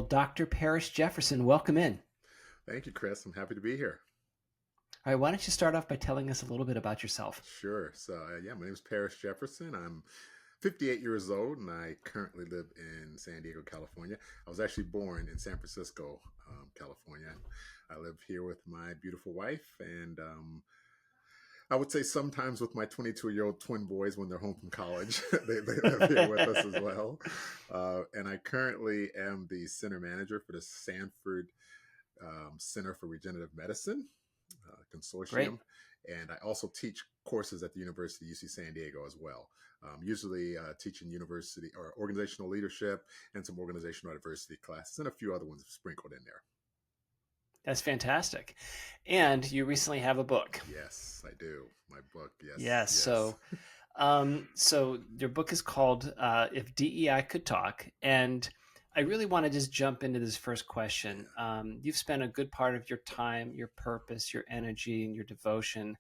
Dr. Parish Jefferson, welcome in. Thank you, Chris. I'm happy to be here. All right, why don't you start off by telling us a little bit about yourself? Sure. My name is Parish Jefferson. I'm 58 years old, and I currently live in San Diego, California. I was actually born in San Francisco, California. I live here with my beautiful wife, and I would say sometimes with my 22-year-old twin boys when they're home from college. They live here with us as well. And I currently am the center manager for the Sanford Center for Regenerative Medicine Great. consortium, and I also teach courses at the University of UC San Diego as well. Usually teaching university or organizational leadership and some organizational diversity classes and a few other ones sprinkled in there. That's fantastic. And you recently have a book. Yes, I do. My book, yes, Yes. yes. So your book is called "If DEI Could Talk," and I really want to just jump into this first question. You've spent a good part of your time, your purpose, your energy, and your devotion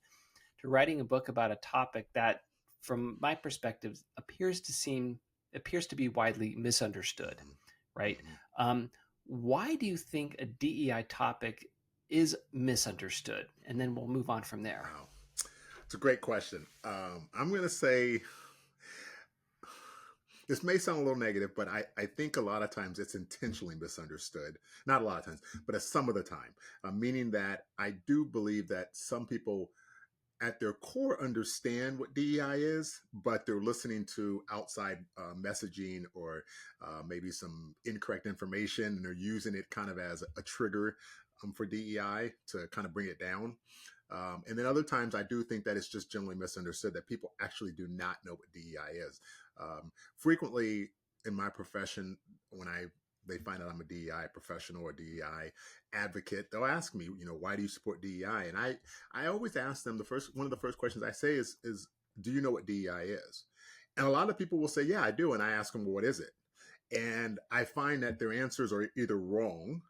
to writing a book about a topic that, from my perspective, appears to be widely misunderstood, Mhm, right? mhm. Why do you think a DEI topic is misunderstood? And then we'll move on from there. Wow, it's a great question. I'm going to say this may sound a little negative, but I think a lot of times it's intentionally misunderstood. Not a lot of times, but at some of the time, meaning that I do believe that some people at their core understand what DEI is, but they're listening to outside messaging or maybe some incorrect information, and they're using it kind of as a trigger for DEI to kind of bring it down. And then other times, I do think that it's just generally misunderstood that people actually do not know what DEI is. Frequently in my profession, when they find out I'm a DEI professional or DEI advocate, they'll ask me, why do you support DEI? And I always ask them one of the first questions I say is do you know what DEI is? And a lot of people will say, yeah, I do. And I ask them, well, what is it? And I find that their answers are either wrong,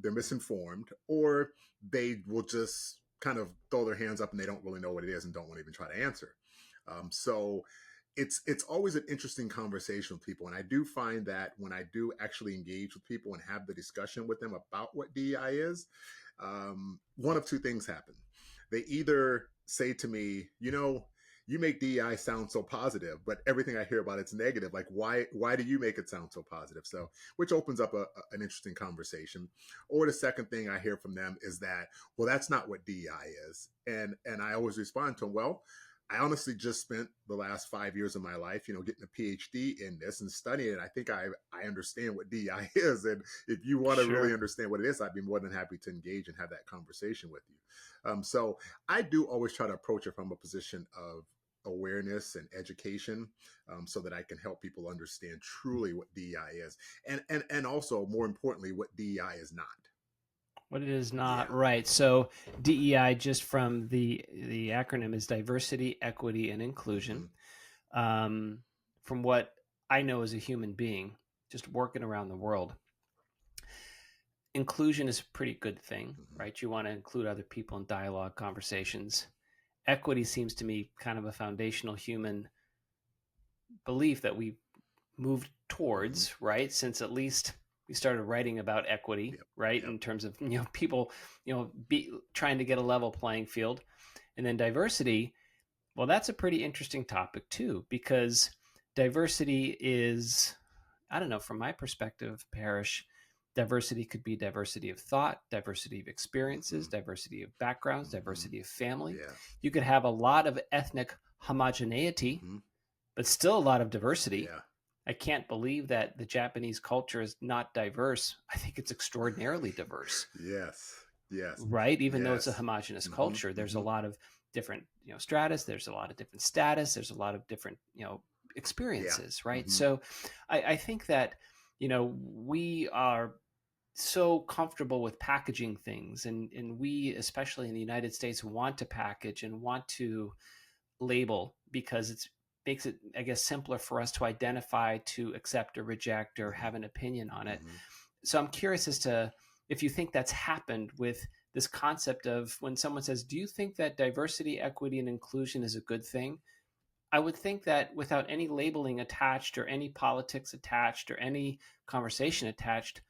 they're misinformed, or they will just kind of throw their hands up and they don't really know what it is and don't want to even try to answer. So it's always an interesting conversation with people, and I do find that when I do actually engage with people and have the discussion with them about what DEI is, one of two things happen. They either say to me, you make DEI sound so positive, but everything I hear about it's negative. Like, why do you make it sound so positive? So, which opens up an interesting conversation. Or the second thing I hear from them is that, well, that's not what DEI is, and I always respond to them, well, I honestly just spent the last 5 years of my life, getting a PhD in this and studying it. I think I understand what DEI is. And if you want to really Sure. understand what it is, I'd be more than happy to engage and have that conversation with you. So I do always try to approach it from a position of awareness and education, so that I can help people understand truly what DEI is. And also, more importantly, what DEI is not. What it is not Yeah. right. So DEI, just from the acronym, is diversity, equity, and inclusion. Hmm. From what I know as a human being, just working around the world, inclusion is a pretty good thing, Hmm. right? You want to include other people in dialogue, conversations. Equity seems to me kind of a foundational human belief that we moved Hmm. towards, right? Since at least we started writing about equity, Yep. right? Yep. In terms of, people, be trying to get a level playing field. And then diversity, well, that's a pretty interesting topic too, because diversity is, I don't know, from my perspective, Parish, diversity could be diversity of thought, diversity of experiences, Hmm. diversity of backgrounds, Hmm. diversity of family. Yeah. You could have a lot of ethnic homogeneity, Hmm. but still a lot of diversity. Yeah. I can't believe that the Japanese culture is not diverse. I think it's extraordinarily diverse, Yes. Yes. right? Even though it's a Yes. homogenous Hmm. culture, there's a Hmm. lot of different, stratus, there's a lot of different status, there's a lot of different, Yeah. experiences, right? Hmm. So I think that, we are so comfortable with packaging things, and we, especially in the United States, want to package and want to label because it makes it, I guess, simpler for us to identify, to accept or reject or Hmm. have an opinion on it. Hmm. So I'm curious as to if you think that's happened with this concept of when someone says, do you think that diversity, equity, and inclusion is a good thing? I would think that without any labeling attached or any politics attached or any conversation attached,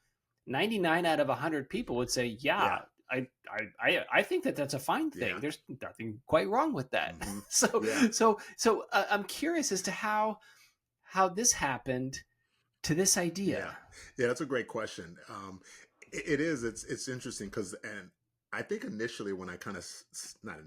99 out of 100 people would say, Yeah. yeah, I think that that's a fine thing. Yeah. There's nothing quite wrong with that. Hmm. so Yeah. I'm curious as to how this happened to this Yeah, idea. yeah, that's a great question. It is. It's interesting because, and I think initially when I kind of not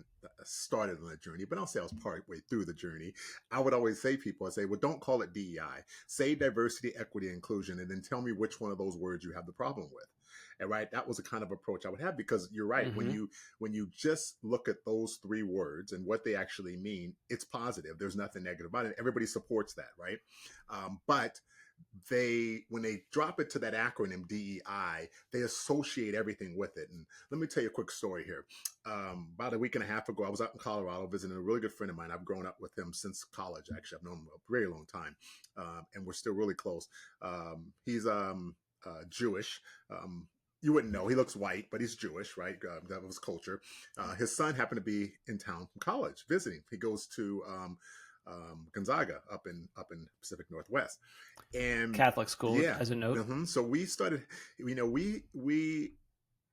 started on the journey, but I'll say I was part way through the journey. I would always say people, I say, well, don't call it DEI. Say diversity, equity, inclusion, and then tell me which one of those words you have the problem with. And right, that was the kind of approach I would have because you're right. Hmm. When you just look at those three words and what they actually mean, it's positive. There's nothing negative about it. Everybody supports that, right? But when they drop it to that acronym DEI, they associate everything with it. And let me tell you a quick story here. About a week and a half ago, I was out in Colorado visiting a really good friend of mine. I've grown up with him since college. Actually, I've known him a very long time, and we're still really close. He's Jewish. You wouldn't know. He looks white, but he's Jewish, right? That was culture. His son happened to be in town from college visiting. He goes to Gonzaga up in Pacific Northwest, and Catholic school, yeah. as a note. So we started, we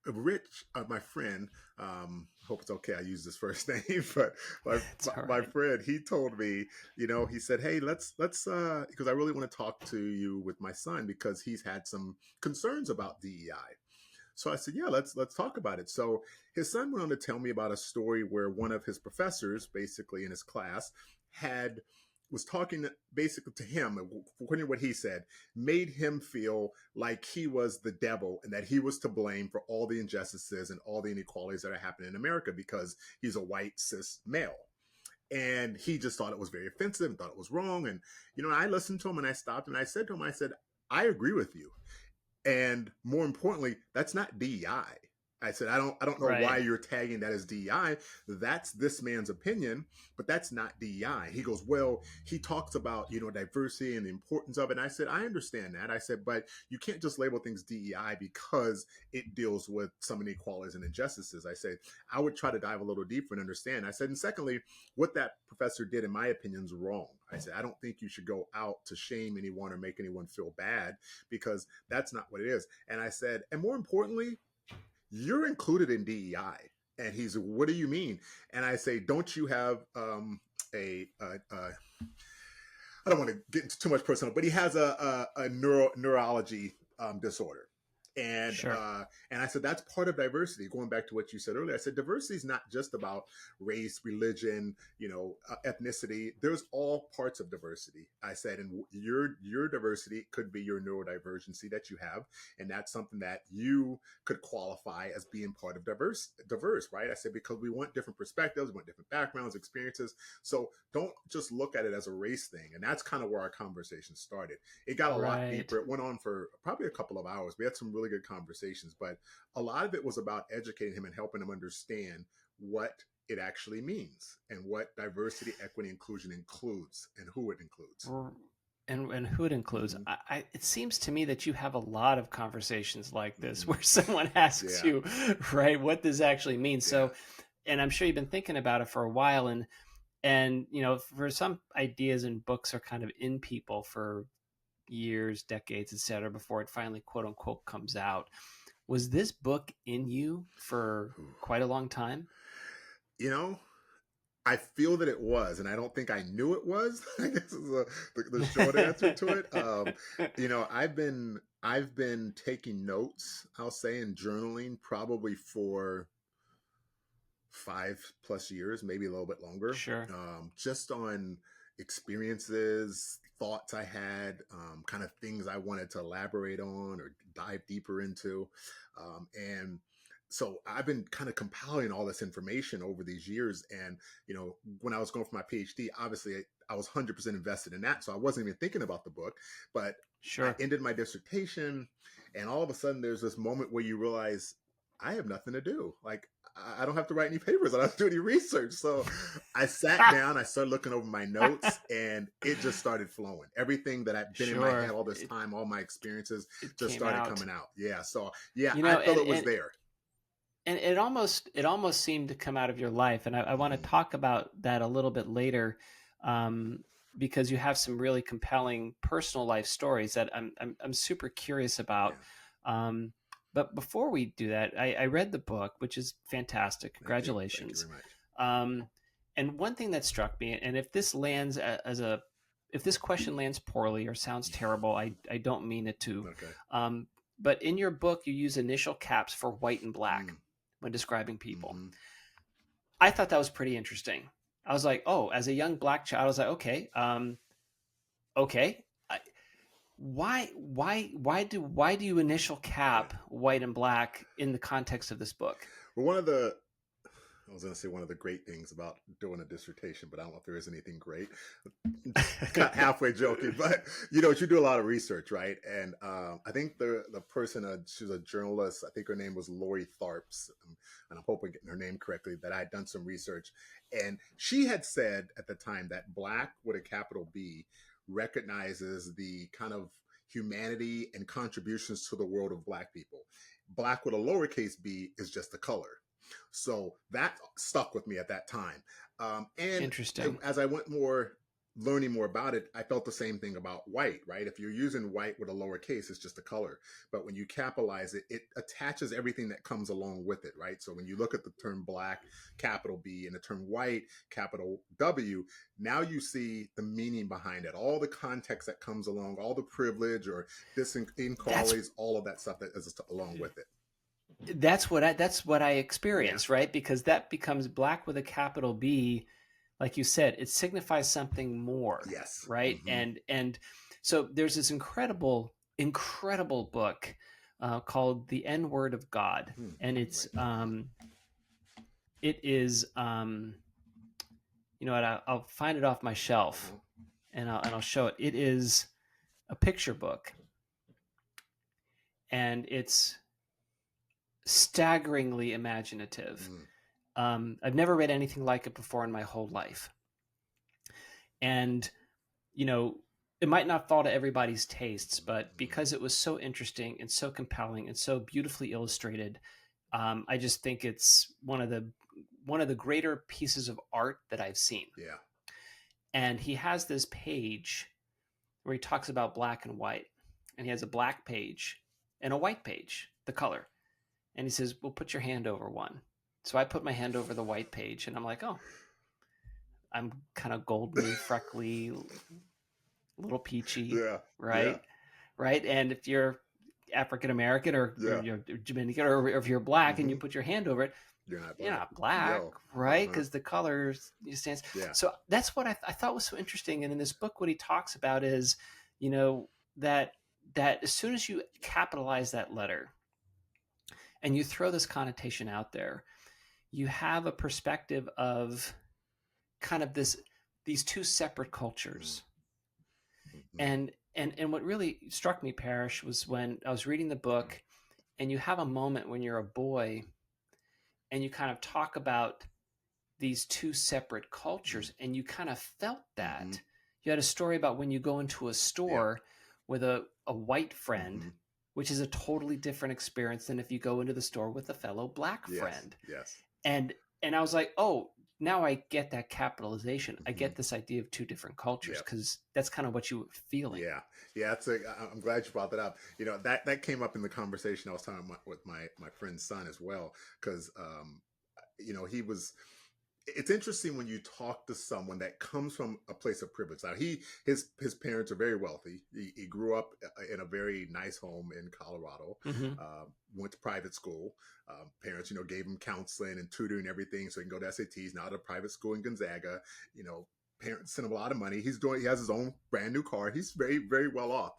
Rich, my friend, hope it's okay I use this first name, but It's all my right. friend, he told me, he said, hey, let's because I really want to talk to you with my son because he's had some concerns about DEI. So I said, yeah, let's talk about it. So his son went on to tell me about a story where one of his professors, basically in his class, had was talking basically to him, according to what he said, made him feel like he was the devil and that he was to blame for all the injustices and all the inequalities that are happening in America because he's a white cis male. And he just thought it was very offensive and thought it was wrong. And, I listened to him and I stopped and I said to him, I said, I agree with you. And more importantly, that's not DEI. I said, I don't know why Right. you're tagging that as DEI. That's this man's opinion, but that's not DEI. He goes, well, he talks about, diversity and the importance of it. And I said, I understand that. I said, but you can't just label things DEI because it deals with some inequalities and injustices. I said, I would try to dive a little deeper and understand. I said, and secondly, what that professor did, in my opinion, is wrong. I said, I don't think you should go out to shame anyone or make anyone feel bad because that's not what it is. And I said, and more importantly, you're included in DEI. And he's, what do you mean? And I say, don't you have I don't want to get into too much personal, but he has a neurology disorder. Sure. And I said that's part of diversity. Going back to what you said earlier, I said diversity is not just about race, religion, ethnicity. There's all parts of diversity. I said, and your diversity could be your neurodivergency that you have, and that's something that you could qualify as being part of diverse, right? I said because we want different perspectives, we want different backgrounds, experiences. So don't just look at it as a race thing. And that's kind of where our conversation started. It got a lot Right. deeper. It went on for probably a couple of hours. We had some really good conversations, but a lot of it was about educating him and helping him understand what it actually means and what diversity, equity, inclusion includes and who it includes. And who it includes. Mm-hmm. It seems to me that you have a lot of conversations like this Mm-hmm. where someone asks Yeah. you, right, what this actually means. Yeah. So, and I'm sure you've been thinking about it for a while, and for some ideas and books are kind of in people for years, decades, etc., before it finally quote unquote comes out. Was this book in you for quite a long time? You know, I feel that it was, and I don't think I knew it was. I guess is the short answer to it. I've been taking notes, I'll say, and journaling probably for 5+ years, maybe a little bit longer, Sure. just on experiences, thoughts I had, kind of things I wanted to elaborate on or dive deeper into. And so I've been kind of compiling all this information over these years. And, when I was going for my PhD, obviously I was 100% invested in that. So I wasn't even thinking about the book, but I Sure. ended my dissertation. And all of a sudden there's this moment where you realize I have nothing to do. Like, I don't have to write any papers. I don't have to do any research. So I sat down, I started looking over my notes, and it just started flowing. Everything that I've been in my head Sure. all this time, all my experiences It just came started out. coming out. Yeah. So yeah, You I know, felt and it was and there. and it almost seemed to come out of your life, and I want to Mm-hmm. talk about that a little bit later, um, because you have some really compelling personal life stories that I'm super curious Yeah. about. Um, but before we do that, I read the book, which is fantastic. Thank you. Thank you Congratulations. very much. Um, and one thing that struck me, and if this lands as a, if this question lands poorly or sounds terrible, I don't mean it to. Okay. Um, but in your book, you use initial caps for white and black Mm, when describing people. mm-hmm. I thought that was pretty interesting. I was like, oh, as a young black child, I was like, okay, okay. Why do you initial Yeah. cap white and black in the context of this book? Well, one of the I was going to say one of the great things about doing a dissertation, but I don't know if there is anything great. Got halfway joking, but you do a lot of research, right? And I think the person, she was a journalist. I think her name was Lori Tharps, and I'm hoping I'm getting her name correctly. That I had done some research, and she had said at the time that Black with a capital B recognizes the kind of humanity and contributions to the world of Black people. Black with a lowercase b is just a color. So that stuck with me at that time. And Interesting. as I went more learning more about it, I felt the same thing about white, right? If you're using white with a lowercase, it's just a color. But when you capitalize it, it attaches everything that comes along with it, right? So when you look at the term black, capital B, and the term white, capital W, now you see the meaning behind it, all the context that comes along, all the privilege or That's inequalities, all of that stuff that is along with it. that's what I Yeah. experienced, right? Because that becomes black with a capital B, like you said, it signifies something more, Yes. right? Mm-hmm. And so there's this incredible book called The N Word of God, and Right. it is you know what, I'll find it off my shelf Uh-huh. and I'll show it. It is a picture book, and it's staggeringly imaginative. Mm, I've never read anything like it before in my whole life. And, you know, it might not fall to everybody's tastes, but mm, because it was so interesting and so compelling and so beautifully illustrated, I just think it's one of the greater pieces of art that I've seen. yeah. And he has this page where he talks about black and white, and he has a black page and a white page, the color. And he says, "Well, put your hand over one." So I put my hand over the white page, and I'm like, "Oh, I'm kind of golden, freckly, a little peachy, Yeah. Yeah. right? Right? And if you're African American or Yeah. you're Dominican or if you're black and you Mm-hmm. put your hand over it, You're not you're black. not black, Yo. right? Uh-huh. Because the colors stands. Yeah. So that's what I thought was so interesting. And in this book, what he talks about is, you know, that as soon as you capitalize that letter and you throw this connotation out there, you have a perspective of kind of these two separate cultures. Mm-hmm. And what really struck me, Parish, was when I was reading the book, and you have a moment when you're a boy, and you kind of talk about these two separate cultures, and you kind of felt Mm-hmm. that. You had a story about when you go into a Yeah. store with a white friend, Mm-hmm. which is a totally different experience than if you go into the store with a fellow black Yes. friend. Yes. and and I was like, oh, now I get that capitalization. I Mm-hmm. get this idea of two different cultures Yep. because that's kind of what you were feeling. Yeah. Yeah. I'm glad you brought that up. That came up in the conversation I was talking about with my friend's son as well. Cause, he was, it's interesting when you talk to someone that comes from a place of privilege. Now his parents are very wealthy. He grew up in a very nice home in Colorado. Mm-hmm. Uh, Went to private school. Parents, gave him counseling and tutoring and everything so he can go to SATs. Now at a private school in Gonzaga. You know, Parents sent him a lot of money. He has his own brand new car. He's very very well off.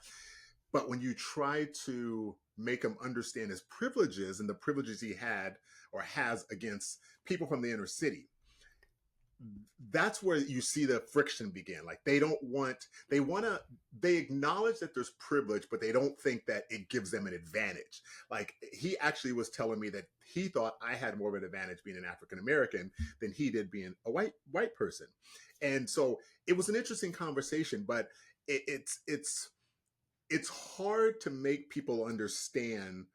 But when you try to make him understand his privileges and the privileges he had or has against people from the inner city, that's where you see the friction begin. Like they acknowledge that there's privilege, but they don't think that it gives them an advantage. Like he actually was telling me that he thought I had more of an advantage being an African American than he did being a white person. And so it was an interesting conversation, but it's hard to make people understand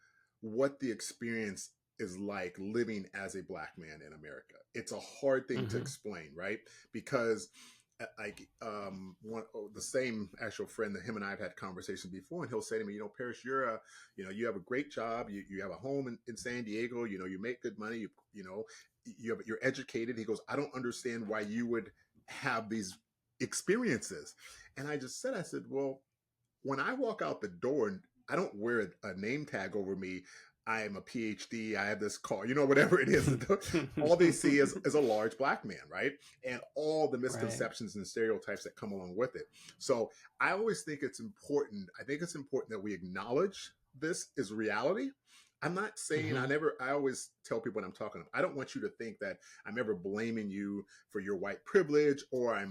what the experience is like living as a black man in America. It's a hard thing to Mm-hmm. explain, right? Because like the same actual friend that him and I have had conversations before, and he'll say to me, Parrish, you have a great job, you have a home in San Diego, you make good money, you're educated. He goes, I don't understand why you would have these experiences. And I said, well, when I walk out the door, I don't wear a name tag over me. I am a PhD. I have this car, whatever it is. All they see is a large black man, right? And all the Right. misconceptions and stereotypes that come along with it. So I always think it's important. I think it's important that we acknowledge this is reality. I'm not saying Hmm. I always tell people when I'm talking, I don't want you to think that I'm ever blaming you for your white privilege or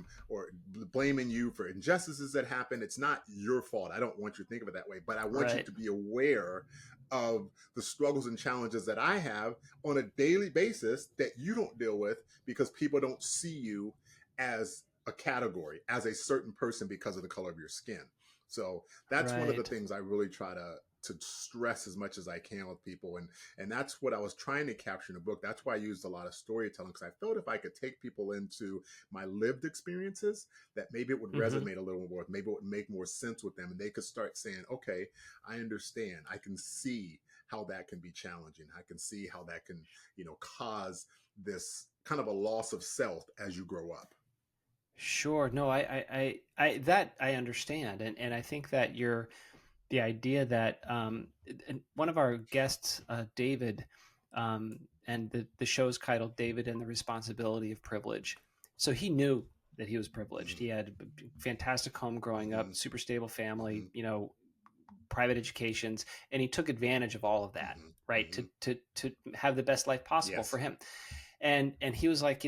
blaming you for injustices that happen. It's not your fault. I don't want you to think of it that way, but I want you Right. to be aware of the struggles and challenges that I have on a daily basis that you don't deal with because people don't see you as a category, as a certain person because of the color of your skin. So that's one of the Right. things I really try to stress as much as I can with people. And that's what I was trying to capture in the book. That's why I used a lot of storytelling, because I felt if I could take people into my lived experiences, that maybe it would Hmm. resonate a little more, maybe it would make more sense with them, and they could start saying, okay, I understand. I can see how that can be challenging. I can see how that can, cause this kind of a loss of self as you grow up. Sure. No, that I understand, and I think that the idea that and one of our guests, David, and the show's titled David and the Responsibility of Privilege. So he knew that he was privileged. Mm-hmm. He had a fantastic home growing Mm-hmm. up, super stable family, Mm-hmm. private educations, and he took advantage of all of that, Mm-hmm. right, Mm-hmm. to have the best life possible for Yes. him. And he was like,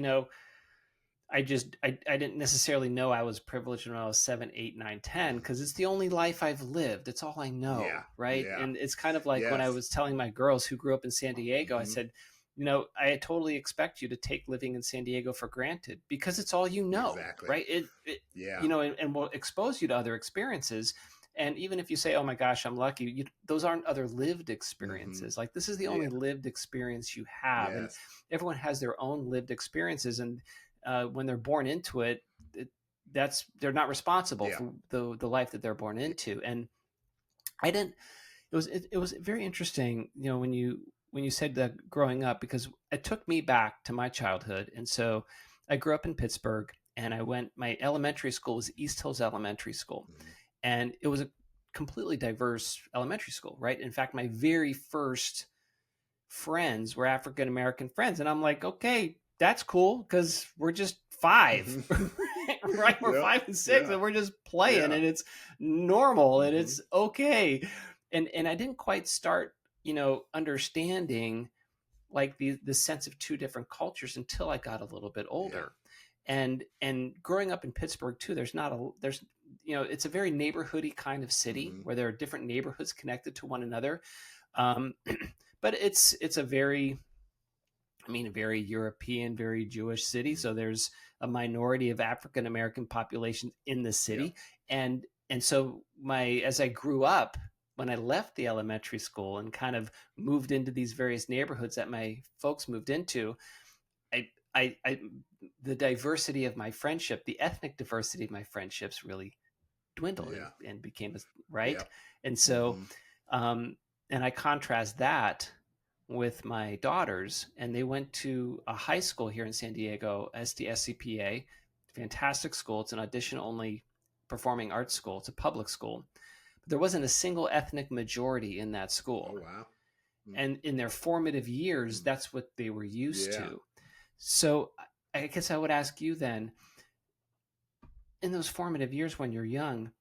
I didn't necessarily know I was privileged when I was 7, 8, 9, 10 because it's the only life I've lived. It's all I Yeah. know, right? Yeah. And it's kind of like when I Yes. was telling my girls who grew up in San Diego, I Mm-hmm. said, I totally expect you to take living in San Diego for granted because it's all you know, Exactly. right? It Yeah. and will expose you to other experiences. And even if you say, "Oh my gosh, I'm lucky," those aren't other lived Mm-hmm. experiences. Like this is the Yeah. only lived experience you have, and Yes. everyone has their own lived experiences. And when they're born into it, that's they're not responsible Yeah. for the life that they're born Yeah. into. And I didn't. It was very interesting, when you said that growing up, because it took me back to my childhood. And so I grew up in Pittsburgh, and my elementary school was East Hills Elementary School, Mm-hmm. and it was a completely diverse elementary school, right? In fact, my very first friends were African American friends. And I'm like, okay, that's cool because we're just five, Mm-hmm. right? We're Yeah. 5 and 6 Yeah. and we're just playing, Yeah. and it's normal and Mm-hmm. it's okay. And I didn't quite start, understanding like the sense of two different cultures until I got a little bit Yeah. older. And growing up in Pittsburgh too, there's it's a very neighborhoody kind of city Mm-hmm. where there are different neighborhoods connected to one another. um, but it's a very European, very Jewish city. Mm-hmm. So there's a minority of African American population in the Yeah. city, and so as I grew up, when I left the elementary school and kind of moved into these various neighborhoods that my folks moved into, I the diversity of my friendship, the ethnic diversity of my friendships, really dwindled Yeah. and became right. Yeah. And so Mm-hmm. um and I contrast that with my daughters, and they went to a high school here in San Diego, SDSCPA, fantastic school. It's an audition only performing arts school. It's a public school, but there wasn't a single ethnic majority in that Oh school. wow. And in their formative years, Mm-hmm. that's what they were used Yeah. to. So I guess I would ask you then, in those formative years when you're young,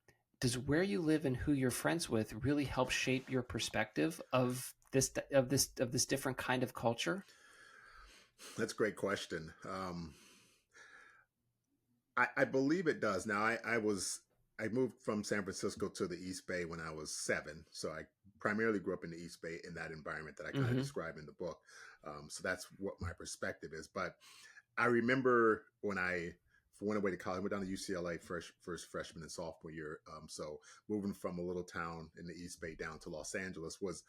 does where you live and who you're friends with really help shape your perspective of this different kind of culture? That's a great question. I believe it does. Now, I moved from San Francisco to the East Bay when I was 7, so I primarily grew up in the East Bay in that environment that I kind of Mm-hmm. describe in the book. So that's what my perspective is. But I remember when I went away to college, I went down to UCLA first freshman and sophomore year. So moving from a little town in the East Bay down to Los Angeles was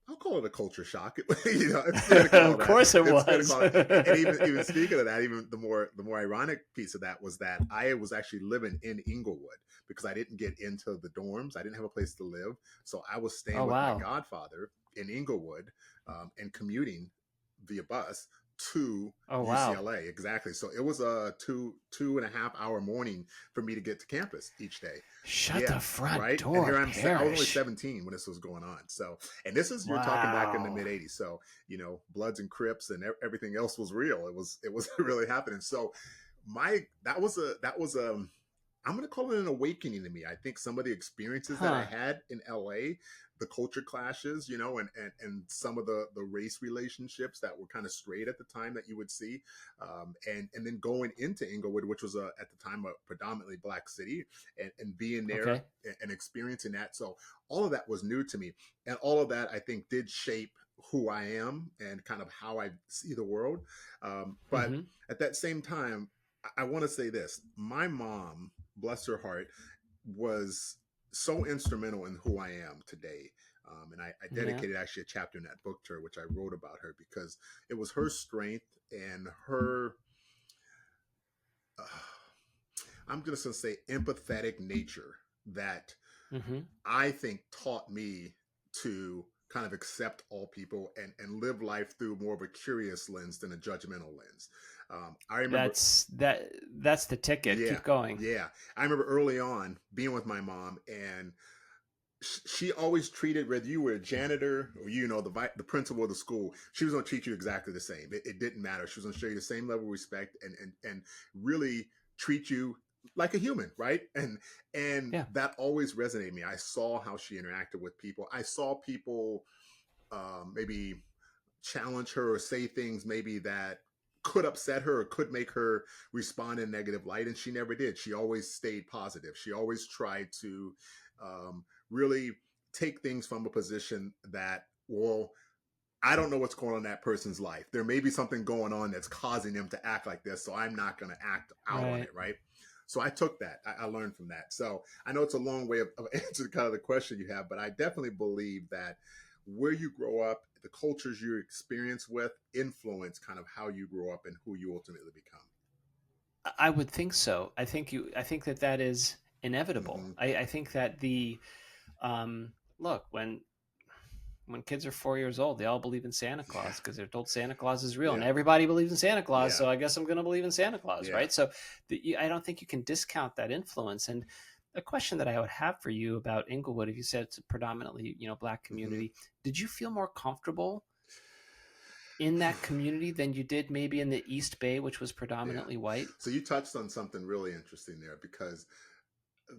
I'll call it a culture shock. It's fair to call Of that. course it It's fair to was. call it. And even speaking of that, even the more ironic piece of that was that I was actually living in Inglewood because I didn't get into the dorms. I didn't have a place to live, so I was staying Oh, with my wow. godfather in Inglewood, and commuting via bus to Oh, wow. UCLA. Exactly. So it was a two and a half hour morning for me to get to campus each day. Shut Yeah, the front right. And here door, I was only Parish. 17 when this was going on. So, and this is, you're talking back in the Wow. mid 80s. So, Bloods and Crips and everything else was real. It was really happening. So, my that was I'm going to call it an awakening to me. I think some of the experiences that I Huh. had in LA, the culture clashes, and some of the race relationships that were kind of straight at the time that you would see, and then going into Inglewood, which was at the time a predominantly black city, and being there Okay. and experiencing that. So all of that was new to me, and all of that I think did shape who I am and kind of how I see the world. But Mm-hmm. at that same time, I want to say this: my mom, bless her heart, was so instrumental in who I am today. And I Yeah. dedicated actually a chapter in that book to her, which I wrote about her because it was her strength and her, uh, I'm just going to say, empathetic nature that Mm-hmm. I think taught me to kind of accept all people and live life through more of a curious lens than a judgmental lens. I remember, That's the ticket. yeah, Keep going. yeah. I remember early on being with my mom, and she always treated, whether you were a janitor or the principal of the school, she was going to treat you exactly the same. It didn't matter. She was going to show you the same level of respect and really treat you like a human, right? And Yeah. that always resonated with me. I saw how she interacted with people. I saw people, maybe challenge her or say things maybe that could upset her or could make her respond in negative light, and she never did. She always stayed positive. She always tried to, really take things from a position that, well, I don't know what's going on in that person's life. There may be something going on that's causing them to act like this, so I'm not going to act out on Right. it, right? So I took that. I learned from that. So I know it's a long way of answering kind of the question you have, but I definitely believe that where you grow up, the cultures you experience with, influence kind of how you grow up and who you ultimately become. I would think so. I think that that is inevitable. Mm-hmm. I think that look, when kids are 4 years old, they all believe in Santa Yeah. Claus because they're told Santa Claus is real, and Yeah. everybody believes in Santa Claus. Yeah. So I guess I'm going to believe in Santa Claus, Yeah. right? So I don't think you can discount that influence. And a question that I would have for you about Inglewood, if you said it's a predominantly black Mm-hmm. community, did you feel more comfortable in that community than you did maybe in the East Bay, which was Yeah. predominantly white? So you touched on something really interesting there, because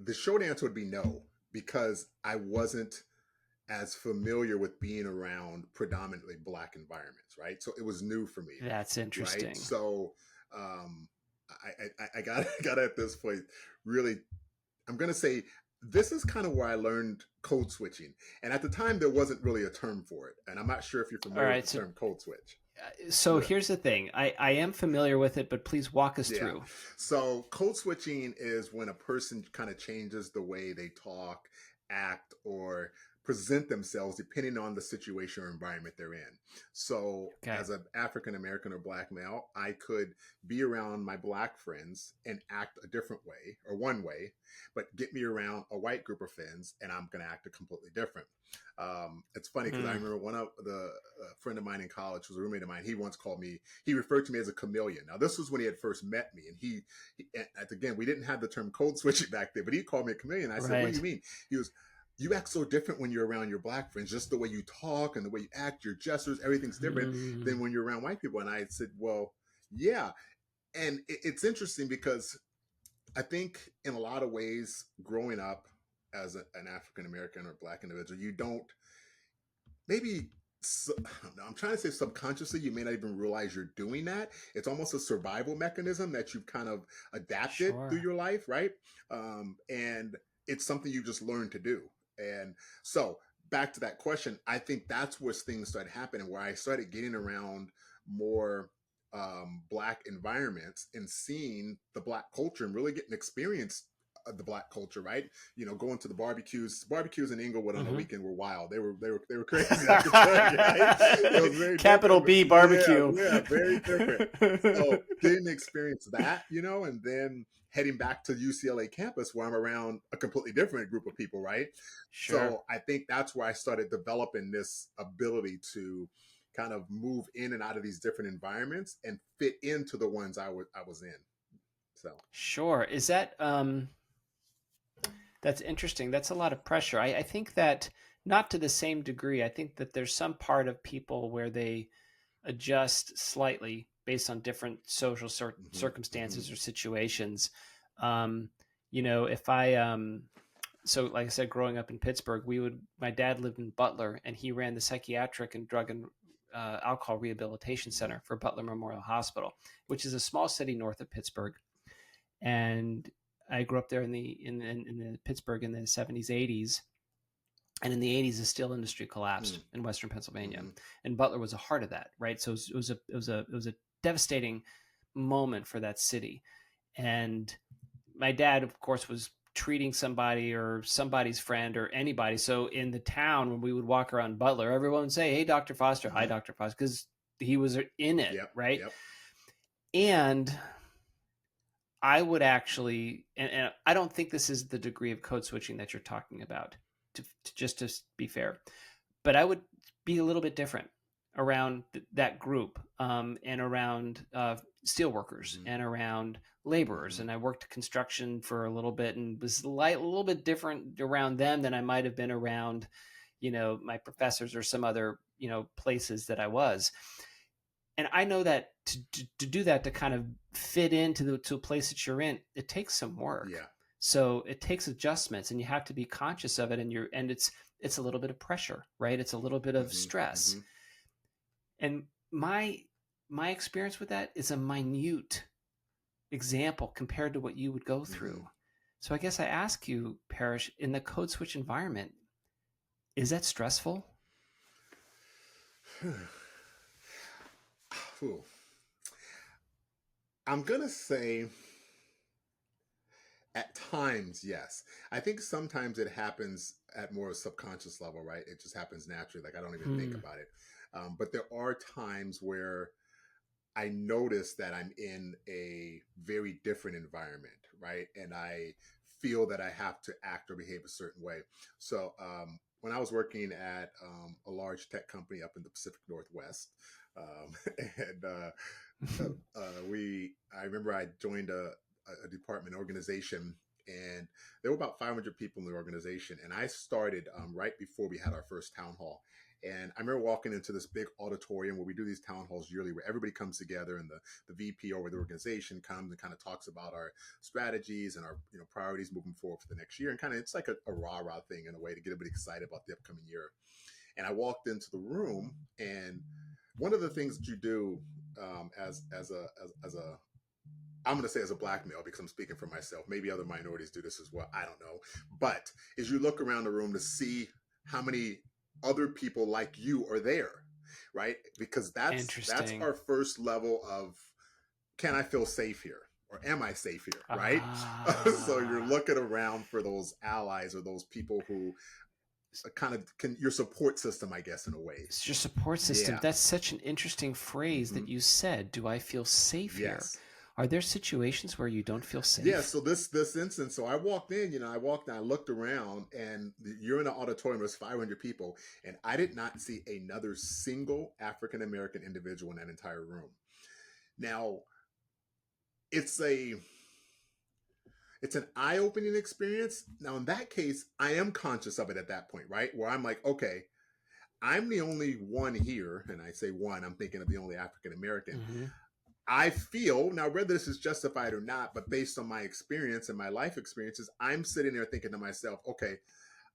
the short answer would be no, because I wasn't as familiar with being around predominantly black environments, right? So it was new for me, That's right? interesting. So, um, I got got at this point really. I'm gonna say this is kind of where I learned code switching, and at the time there wasn't really a term for it, and I'm not sure if you're All familiar with right, the so term code switch. Yeah. here's the thing. I am familiar with it, but please walk us Yeah. through. So code switching is when a person kind of changes the way they talk, act, or present themselves depending on the situation or environment they're in. So Okay. as an African American or black male, I could be around my black friends and act a different way or one way, but get me around a white group of friends and I'm going to act a completely different. It's funny because I Mm, remember one of the friend of mine in college, was a roommate of mine. He once called me. He referred to me as a chameleon. Now this was when he had first met me, and and again, we didn't have the term code switching back then, but he called me a chameleon. I said, "What do you right. mean?" He was, "You act so different when you're around your black friends. Just the way you talk and the way you act, your gestures, everything's different than Mm, when you're around white people." And I said, "Well, yeah." And it's interesting because I think in a lot of ways, growing up as an African American or black individual, you don't maybe, I don't know, I'm trying to say subconsciously, you may not even realize you're doing that. It's almost a survival mechanism that you've kind of adapted through sure. your life, right? And it's something you just learn to do. And so, back to that question, I think that's where things started happening, where I started getting around more, black environments and seeing the black culture and really getting experience the black culture, right? Going to the barbecues in Inglewood on the Mm-hmm. weekend were wild. They were crazy. I can tell you, right? It was very Capital different. But B yeah, barbecue. yeah, very different. So getting to experience that, and then heading back to UCLA campus where I'm around a completely different group of people, right? Sure. So I think that's where I started developing this ability to kind of move in and out of these different environments and fit into the ones I was in. So Sure. Is that that's interesting. That's a lot of pressure. I think that not to the same degree. I think that there's some part of people where they adjust slightly based on different social hmm hmm circumstances or situations. Um, if I so like I said, growing up in Pittsburgh, my dad lived in Butler, and he ran the psychiatric and drug and alcohol rehabilitation hmm center for Butler Memorial Hospital, which is a small city north of Pittsburgh. And I grew up there in the Pittsburgh in the 70s, 80s, and in the 80s the steel industry collapsed in Western Pennsylvania, hmm and Butler was a heart of that, right? So it was a devastating moment for that city. And my dad, of course, was treating somebody or somebody's friend or anybody. So in the town, when we would walk around Butler, everyone would say, "Hey, Dr. Foster." "Hi, hmm Dr. Foster," because he was in it, Yep. right? Yep. And I would actually, and I don't think this is the degree of code switching that you're talking about, to be fair, but I would be a little bit different around that group, and around steelworkers hmm and around laborers. hmm And I worked construction for a little bit and was a little bit different around them than I might have been around, my professors or some other, places that I was. And I know that to do that, to kind of fit to a place that you're in, it takes some work. Yeah. So it takes adjustments, and you have to be conscious of it. And it's a little bit of pressure, right? It's a little bit of hmm stress. hmm And my experience with that is a minute example compared to what you would go hmm through. So I guess I ask you, Parish, in the code switch environment, is that stressful? I'm gonna say at times, yes. I think sometimes it happens at more a subconscious level, right? It just happens naturally. Like I don't even think Hmm. about it. But there are times where I notice that I'm in a very different environment, right? And I feel that I have to act or behave a certain way. So when I was working at a large tech company up in the Pacific Northwest, um, and I remember I joined a department organization, and there were about 500 people in the organization, and I started right before we had our first town hall. And I remember walking into this big auditorium where we do these town halls yearly, where everybody comes together, and the VP over the organization comes and kind of talks about our strategies and our priorities moving forward for the next year, and kind of it's like a rah rah thing in a way to get everybody excited about the upcoming year. And I walked into the room, and one of the things that you do as a I'm going to say as a black male because I'm speaking for myself. Maybe other minorities do this as well. I don't know. But is you look around the room to see how many other people like you are there, right? Because that's Interesting. our first level of can I feel safe here? Or am I safe here, right? So you're Ah, looking around for those allies or those people who kind of can your support system, I guess, in a way. it's your support system. Yeah. That's such an interesting phrase hmm that you said. Do I feel safe here? Yes. Are there situations where you don't feel Yeah, safe? so this instance, so I walked in, I walked in, I looked around, and you're in an auditorium, there's 500 people, and I did not see another single African American individual in that entire room. Now, it's a it's an eye-opening experience. Now, in that case, I am conscious of it at that point, right? Where I'm like, okay, I'm the only one here, and I say one, I'm thinking of the only African American. Hmm. I feel now whether this is justified or not, but based on my experience and my life experiences, I'm sitting there thinking to myself, okay,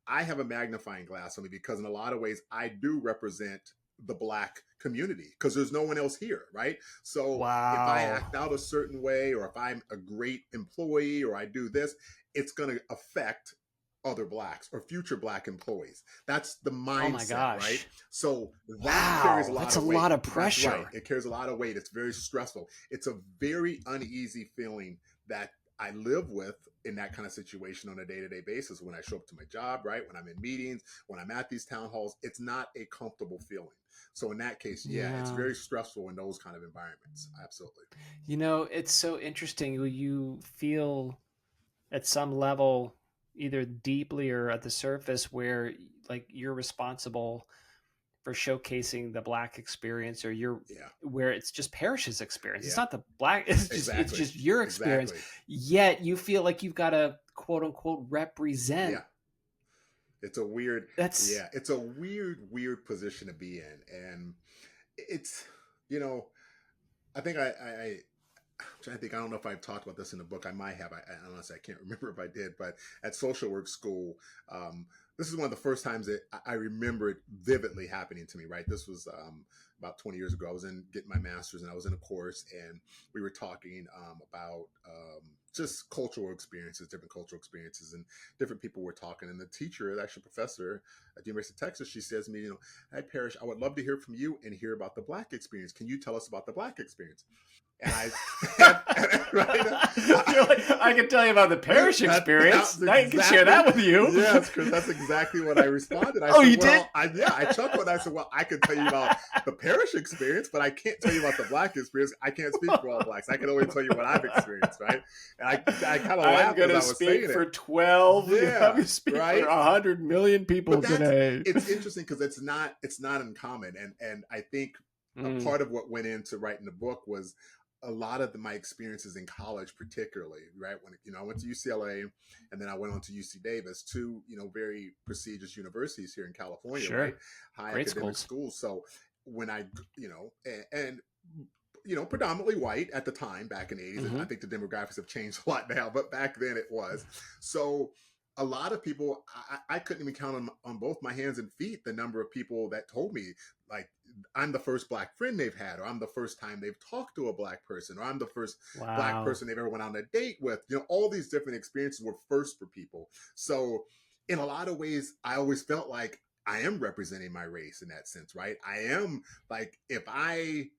I have a magnifying glass on me because in a lot of ways I do represent the black community because there's no one else here, right? So if I Wow. act out a certain way or if I'm a great employee or I do this, it's going to affect other blacks or future black employees. That's the Oh my mindset, right? gosh. So that carries a Wow. lot That's a of lot weight. of That's right. pressure. It carries a lot of weight. It's very stressful. It's a very uneasy feeling that I live with in that kind of situation on a day-to-day basis when I show up to my job, right? When I'm in meetings, when I'm at these town halls, it's not a comfortable feeling. So in that case, yeah, it's Yeah. very stressful in those kind of environments. Absolutely. It's so interesting. You feel at some level, either deeply or at the surface, where like you're responsible for showcasing the Black experience, or you're Yeah. where it's just Parish's experience. It's Yeah. not the Black. It's Exactly. just your experience. Exactly. Yet you feel like you've got to quote unquote represent. Yeah. It's a weird, That's yeah, it's a weird position to be in. And it's, you know, I think I'm trying to think. I don't know if I've talked about this in the book. I might have. I honestly I can't remember if I did. But at social work school, um, this is one of the first times that I remember it vividly happening to me. Right, this was about 20 years ago. I was in getting my master's, and I was in a course, and we were talking about just cultural experiences, different cultural experiences, and different people were talking. And the teacher, actually professor at the University of Texas, she says to me, "Hey, Parish, I would love to hear from you and hear about the Black experience. Can you tell us about the Black experience?" And I, right, You're like, I can tell you about the Parish experience. that's I can share exactly, that with you. yes, because that's exactly what I responded. I Oh, said, you did? well, yeah, I chuckled. I said, well, I can tell you about the Parish experience, but I can't tell you about the Black experience. I can't speak for all Blacks. I can only tell you what I've experienced, right? And I kind of I'm laughed as gonna I was speak saying for it. 12. You have Yeah, me speak for right. 100 million people But that's today. it's interesting because it's not uncommon, and I think a Mm, part of what went into writing the book was a lot of my experiences in college, particularly right when I went to UCLA, and then I went on to UC Davis, two very prestigious universities here in California, right? sure. High Great academic schools. schools. So when I and predominantly white at the time back in the 80s. I Hmm. think the demographics have changed a lot now, but back then it was. So a lot of people, I couldn't even count on both my hands and feet the number of people that told me, like, I'm the first Black friend they've had, or I'm the first time they've talked to a Black person, or I'm the first Black Wow. person they've ever went on a date with. All these different experiences were first for people. So in a lot of ways, I always felt like I am representing my race in that sense, right? I am, like, if I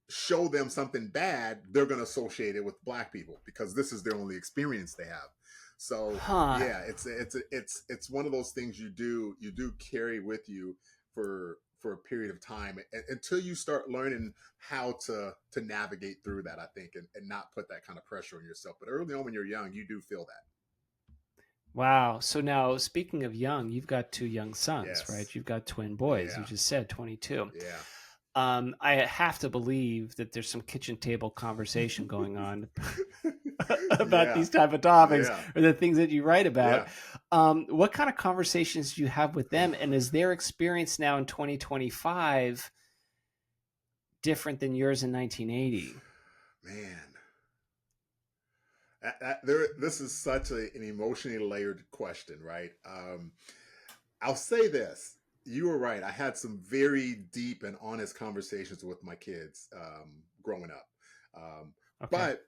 show them something bad, they're going to associate it with Black people because this is their only experience they have. So Huh. yeah, it's one of those things you do carry with you for a period of time until you start learning how to navigate through that. I think and not put that kind of pressure on yourself. But early on when you're young, you do feel that. Wow. So now, speaking of young, you've got two young sons, Yes. right? You've got twin boys. You Yeah. just said 22. Yeah. I have to believe that there's some kitchen table conversation going on about Yeah. these type of topics Yeah. or the things that you write about. Yeah. What kind of conversations do you have with them? And is their experience now in 2025 different than yours in 1980? Man, this is such an emotionally layered question, right? I'll say this. You were right. I had some very deep and honest conversations with my kids growing up. Um, Okay. but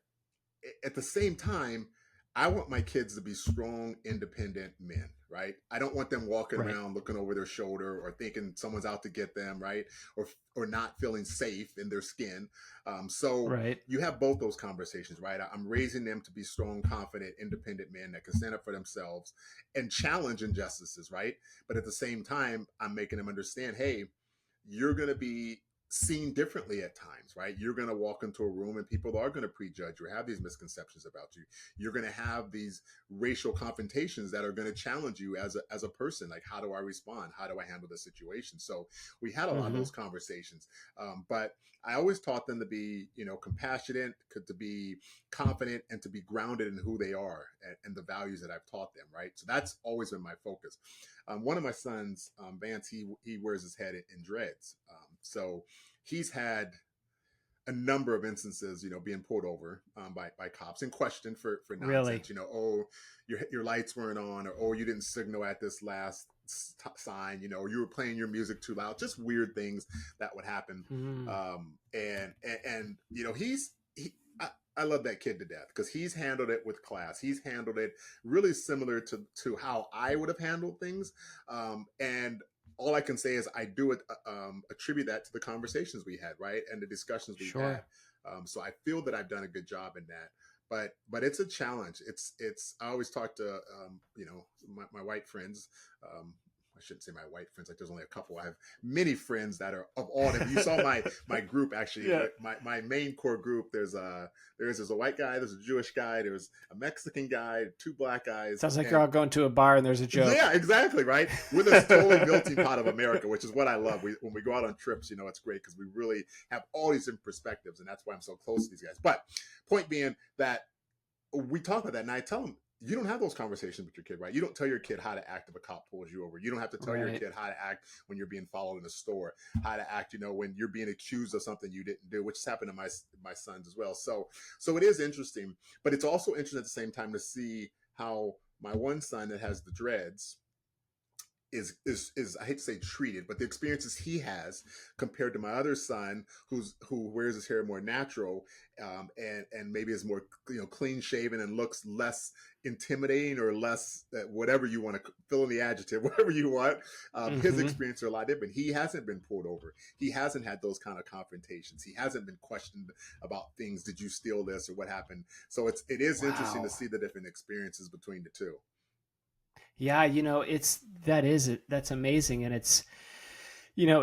at the same time, I want my kids to be strong, independent men, right? I don't want them walking Right. around looking over their shoulder or thinking someone's out to get them, right? Or not feeling safe in their skin. So Right. you have both those conversations, right? I'm raising them to be strong, confident, independent men that can stand up for themselves and challenge injustices, right? But at the same time, I'm making them understand, hey, you're going to be seen differently at times, right? You're going to walk into a room and people are going to prejudge you or have these misconceptions about you. You're going to have these racial confrontations that are going to challenge you as a person. Like, how do I respond? How do I handle the situation? So we had a lot of Hmm. those conversations. But I always taught them to be, compassionate, to be confident, and to be grounded in who they are and the values that I've taught them, right? So that's always been my focus. One of my sons, Vance, he wears his head in dreads. So he's had a number of instances, being pulled over by cops and questioned for Really? nonsense. Oh, your lights weren't on, or oh, you didn't signal at this last sign. You were playing your music too loud. Just weird things that would happen. Mm. And I love that kid to death because he's handled it with class. He's handled it really similar to how I would have handled things. And all I can say is I do attribute that to the conversations we had, right, and the discussions we've had. Sure. So I feel that I've done a good job in that. but it's a challenge. It's I always talk to my white friends. I shouldn't say my white friends. Like there's only a couple. I have many friends that are of all. If you saw my group, actually, Yeah. my main core group, there's a white guy, there's a Jewish guy, there's a Mexican guy, two black guys, Sounds like you're and all going to a bar and there's a joke. yeah, exactly, right. We're this totally melting pot of America, which is what I love. When we go out on trips, it's great because we really have all these different perspectives, and that's why I'm so close to these guys. But point being that we talk about that, and I tell them, you don't have those conversations with your kid, right? You don't tell your kid how to act if a cop pulls you over. You don't have to tell your Right. kid how to act when you're being followed in a store, how to act, when you're being accused of something you didn't do, which has happened to my sons as well. So it is interesting, but it's also interesting at the same time to see how my one son that has the dreads is I hate to say treated, but the experiences he has compared to my other son who wears his hair more natural, and maybe is more clean shaven and looks less intimidating or less whatever you want to fill in the adjective, whatever you want. His Mm-hmm. experiences are a lot different. He hasn't been pulled over. He hasn't had those kind of confrontations. He hasn't been questioned about things. Did you steal this or what happened? So it is interesting to Wow. see the different experiences between the two. Yeah, that's amazing, and it's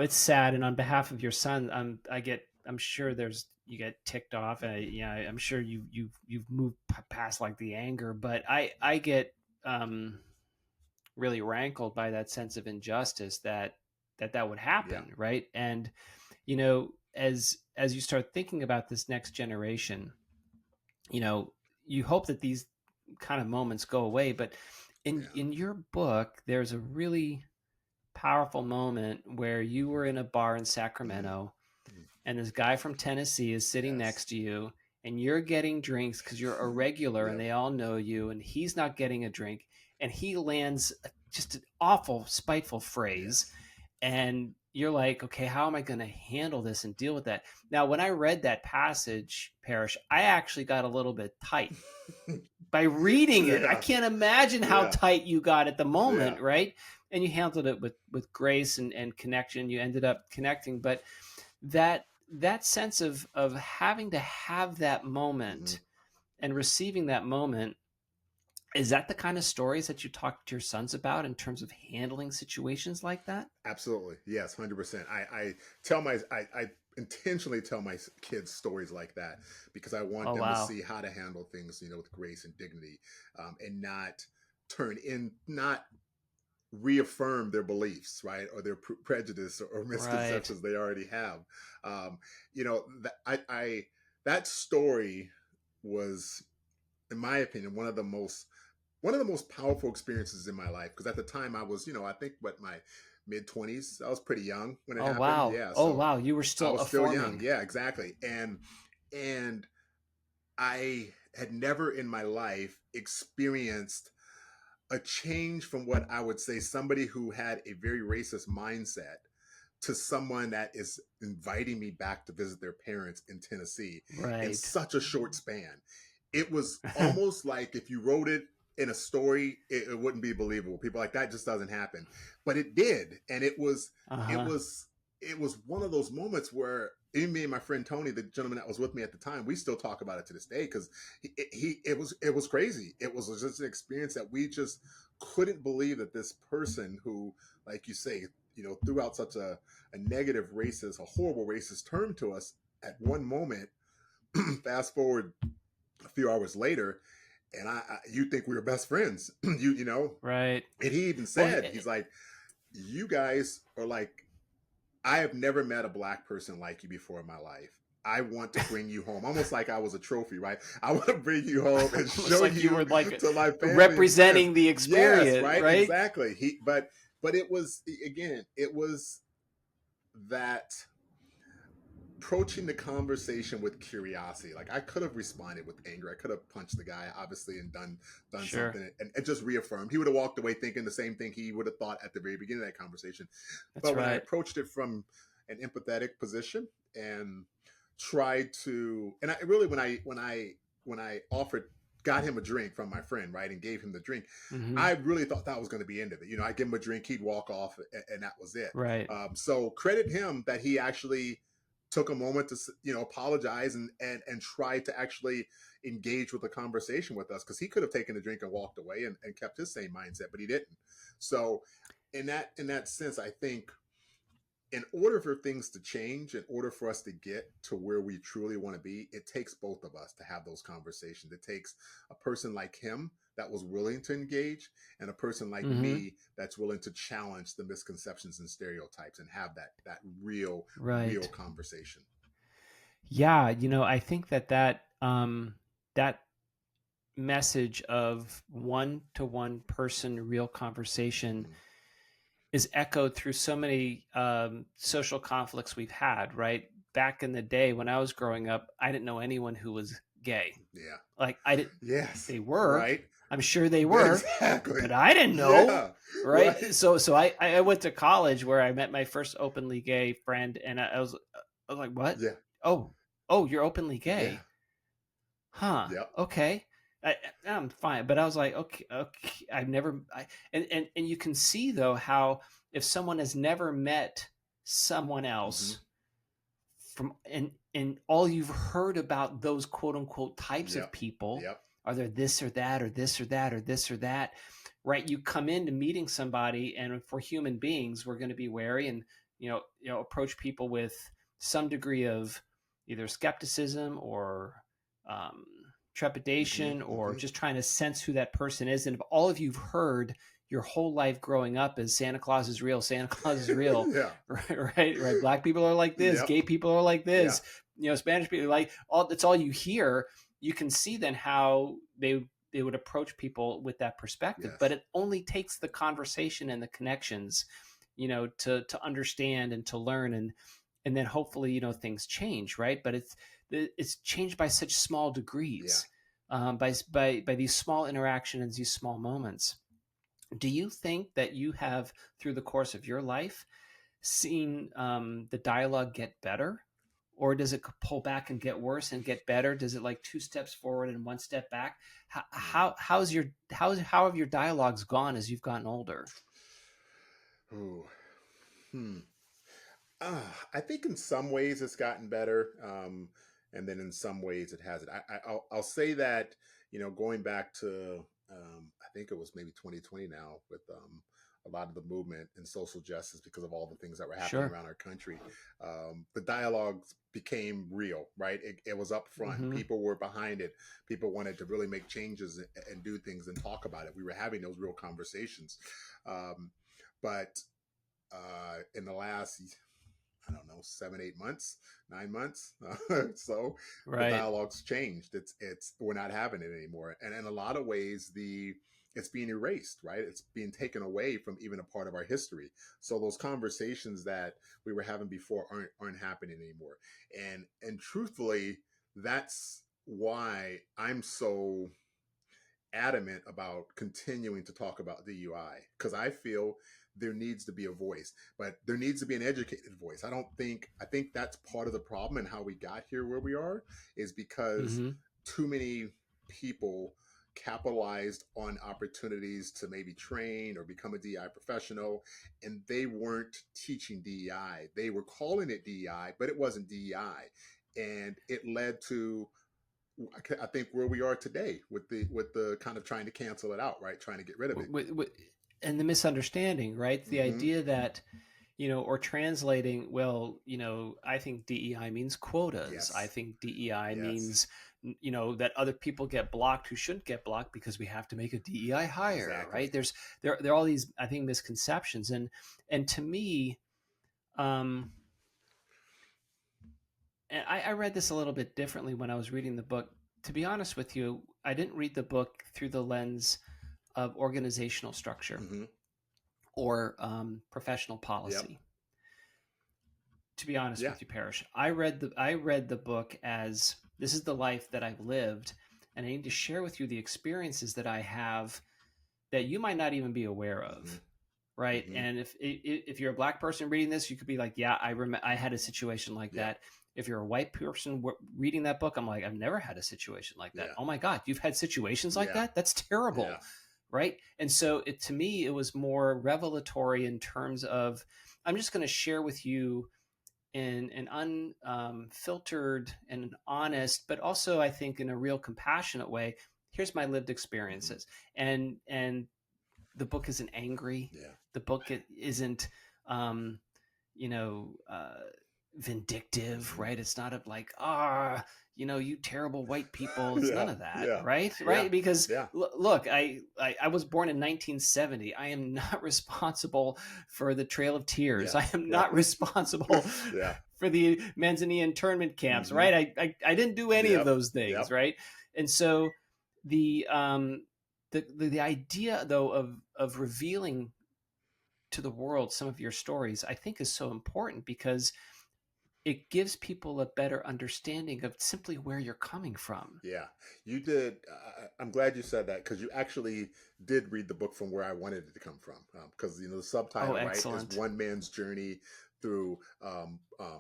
sad. And on behalf of your son, I'm sure you get ticked off, and yeah, I'm sure you've moved past like the anger, but I get um, really rankled by that sense of injustice that would Yeah. happen, right? And as you start thinking about this next generation, you know, you hope that these kind of moments go away, but Yeah. in your book, there's a really powerful moment where you were in a bar in Mm-hmm. Sacramento and this guy from Tennessee is sitting Yes. next to you and you're getting drinks because you're a regular and Yep. they all know you and he's not getting a drink and he lands just an awful spiteful phrase Yes. and you're like, okay, how am I going to handle this and deal with that? Now, when I read that passage, Parish, I actually got a little bit tight by reading it. I Yeah. can't imagine how Yeah. tight you got at the Yeah. moment, right? And you handled it with grace and connection. You ended up connecting, but that sense of having to have that Mm-hmm. moment and receiving that moment, is that the kind of stories that you talk to your sons about in terms of handling situations like that? Absolutely. Yes. 100%. I tell I intentionally tell my kids stories like that because I want Oh them to wow. see how to handle things, with grace and dignity, and not reaffirm their beliefs, right, or their prejudice or Right. misconceptions they already have. Um, that story was, in my opinion, one of the most powerful experiences in my life because at the time I was, I think what my mid 20s. I was pretty young when it Oh happened. wow. Yeah, Oh so wow. You were I still was a still young. forming. Yeah, exactly. And I had never in my life experienced a change from what I would say somebody who had a very racist mindset to someone that is inviting me back to visit their parents in Tennessee in Right. such a short span. It was almost like if you wrote it in a story, it wouldn't be believable. People are like that just doesn't happen, but it did, and it Uh-huh. was it was one of those moments where even me and my friend Tony, the gentleman that was with me at the time, we still talk about it to this day because it was crazy. It was just an experience that we just couldn't believe that this person who, like you say, threw out such a negative racist, a horrible racist term to us at one moment. Fast forward a few hours later, and you think we were best friends, Right. and he even Well, said, he's like, you guys are like, I have never met a black person like you before in my life. I want to bring you home, almost like I was a trophy, right? I want to bring you home and almost show like you you were like to my family and friends. representing the Yes, experience, right, right? exactly. But it was, again, it was that approaching the conversation with curiosity. Like I could have responded with anger. I could have punched the guy, obviously, and done Sure. something and just reaffirmed. He would have walked away thinking the same thing he would have thought at the very beginning of that conversation. That's But when I right. approached it from an empathetic position and tried to, and I really when I offered got him a drink from my friend, right, and gave him the drink, Hmm. I really thought that was going to be end of it. I give him a drink, he'd walk off, and that was it. Right. So credit him that he actually took a moment to, apologize and try to actually engage with the conversation with us, because he could have taken a drink and walked away and kept his same mindset, but he didn't. So in that sense, I think in order for things to change, in order for us to get to where we truly want to be, it takes both of us to have those conversations. It takes a person like him that was willing to engage, and a person like Mm-hmm. me that's willing to challenge the misconceptions and stereotypes and have that real Right. conversation. Yeah, I think that message of one-to-one person real conversation Mm-hmm. is echoed through so many social conflicts we've had, right? Back in the day when I was growing up, I didn't know anyone who was gay. Yeah. Like I didn't, Yes. they were, Right. I'm sure they were, Exactly. but I didn't know, Yeah. right? Right. So I went to college where I met my first openly gay friend, and I was like, what? Yeah. Oh, oh, you're openly Yeah. gay, huh? Yep. Okay. I, I'm fine, but I was like, okay, okay. And you can see though how if someone has never met someone Mm-hmm. else from and all you've heard about those quote unquote types of Yep. people Yep. are there this or that or this or that or this or that, right? You come into meeting somebody, and for human beings we're going to be wary and approach people with some degree of either skepticism or um, Mm-hmm. trepidation, or Mm-hmm. just trying to sense who that person is. And if all of you've heard your whole life growing up is Santa Claus is real, Santa Claus is real, Yeah. right. Black people are like this, Yep. gay people are like Yeah. this, Spanish people like all. That's all you hear. You can see then how they would approach people with that perspective. But Yes. it only takes the conversation and the connections, to understand and to learn, and then hopefully things change, right? But it's changed by such small Yeah. degrees, by these small interactions, these small moments. Do you think that you have, through the course of your life, seen the dialogue get better, or does it pull back and get worse and get better? Does it like two steps forward and one step back? How Mm. how how's your how have your dialogues gone as you've gotten older? Ooh. Hmm. I think in some ways it's gotten better, and then in some ways it hasn't. I'll say that, going back to, I think it was maybe 2020 now, with a lot of the movement and social justice, because of all the things that were happening Sure. around our country. The dialogues became real, right? It was up front. Mm-hmm. People were behind it. People wanted to really make changes and do things and talk about it. We were having those real conversations. Um, but in the last, I don't know, 7, 8 months, 9 months. So the Right. dialogue's changed. It's we're not having it anymore, and in a lot of ways, it's being erased. Right, it's being taken away from even a part of our history. So those conversations that we were having before aren't happening anymore. And truthfully, that's why I'm so adamant about continuing to talk about DUI, because I feel there needs to be a voice, but there needs to be an educated voice. I think that's part of the problem and how we got here where we are, is because Mm-hmm. too many people capitalized on opportunities to maybe train or become a DEI professional, and they weren't teaching DEI. They were calling it DEI, but it wasn't DEI. And it led to, I think, where we are today with the kind of trying to cancel it out, right? Trying to get rid of it. And the misunderstanding, right? The Mm-hmm. idea that or translating, well, I think DEI means quotas. I Yes. think DEI Yes. means, that other people get blocked who shouldn't get blocked because we have to make a DEI higher, Exactly. right? There are all these, I think, misconceptions, and to me, um, and I read this a little bit differently when I was reading the book. To be honest with you, I didn't read the book through the lens of organizational structure Mm-hmm. or professional Yep. policy. To be honest Yeah. with you, Parish, I read the book as this is the life that I've lived, and I need to share with you the experiences that I have that you might not even be aware Mm-hmm. of, right? Mm-hmm. And if you're a black person reading this, you could be like, yeah, I had a situation like Yeah. that. If you're a white person reading that book, I'm like, I've never had a situation like that. Yeah. Oh my God, you've had situations like Yeah. that? That's Yeah. terrible, right? And so to me, it was more revelatory in terms of I'm just going to share with you in an unfiltered and an honest, but also I think in a real compassionate way. Here's my lived Hmm. experiences, and the book isn't angry. Yeah. The book isn't, um, you know, vindictive, Hmm. right? It's not a, like, you terrible white people. It's none Yeah. of that, Yeah. right? Yeah. Right? Because Yeah. look, I was born in 1970. I am not responsible for the Trail of Tears. Yeah. I am Yeah. not responsible Yeah. for the Manzanilla internment camps, Hmm. right? I didn't do any of Yep. those things, Yep. right? And so the the idea though of revealing to the world some of your stories, I think, is so important because it gives people a better understanding of simply where you're coming from. Yeah, you did. I'm glad you said that because you actually did read the book from where I wanted it to come from. Because the Oh, subtitle, right, is excellent. "One Man's Journey Through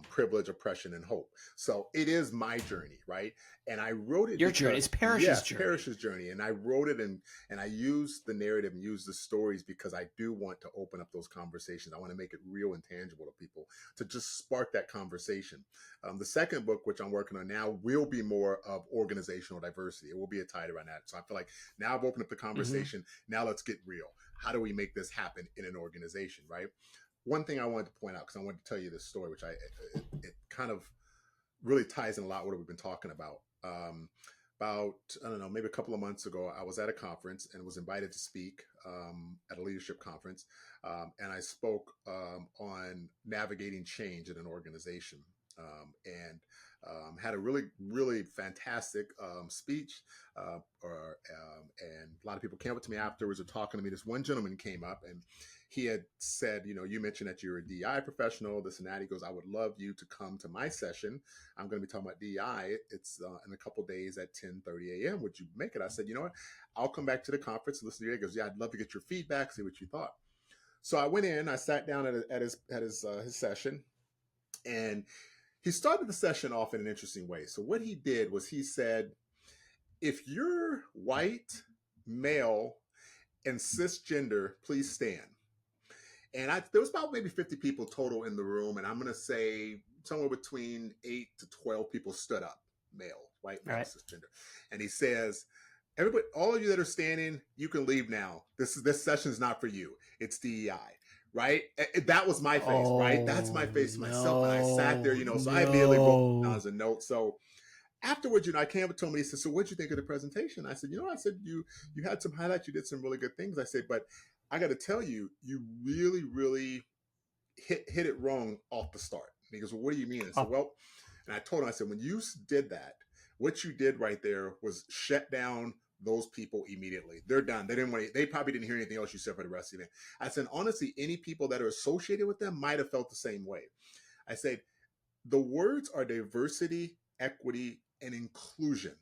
Privilege, Oppression, and Hope." So it is my journey, right? And I wrote it Your journey, because it's Parish's yes, journey. Parish's journey, and I wrote it and I used the narrative and used the stories because I do want to open up those conversations. I want to make it real and tangible to people to just spark that conversation. The second book, which I'm working on now, will be more of organizational diversity. It will be a title around that. So I feel like now I've opened up the Hmm. conversation. Now let's get real. How do we make this happen in an organization, right? One thing I wanted to point out, because I wanted to tell you this story, which it kind of really ties in a lot with what we've been talking about. About, I don't know, maybe a couple of months ago, I was at a conference and was invited to speak at a leadership conference. And I spoke on navigating change in an organization. And had a really, really fantastic speech. And a lot of people came up to me afterwards and talking to me. This one gentleman came up and he had said, you mentioned that you're a DI professional, this and that. He goes, I would love you to come to my session. I'm going to be talking about DI. It's in a couple days at 10:30 a.m. Would you make it? I said, you know what? I'll come back to the conference and listen to you. He goes, yeah, I'd love to get your feedback, see what you thought. So I went in, I sat down at his session, and he started the session off in an interesting way. So what he did was he said, if you're white, male, and cisgender, please stand. And there was about maybe 50 people total in the room, and I'm going to say somewhere between 8 to 12 people stood up, male, white, All male, right. cisgender. And he says, everybody, all of you that are standing, you can leave now. This session is not for you. It's DEI. Right? That was my face, right? That's my Oh, face myself. And I sat there, no, so I immediately wrote down no. as a note. So afterwards, I came up to him and he said, so what'd you think of the presentation? I said, I said, you had some highlights, you did some really good things. I said, but I got to tell you, you really, really hit it wrong off the start. And he goes, well, what do you mean? I said, Oh, well, and I told him, I said, when you did that, what you did right there was shut down those people immediately. They're done. They didn't want to, they probably didn't hear anything else you said for the rest of the event. I said, honestly, any people that are associated with them might have felt the same way. I said, the words are diversity, equity, and inclusion.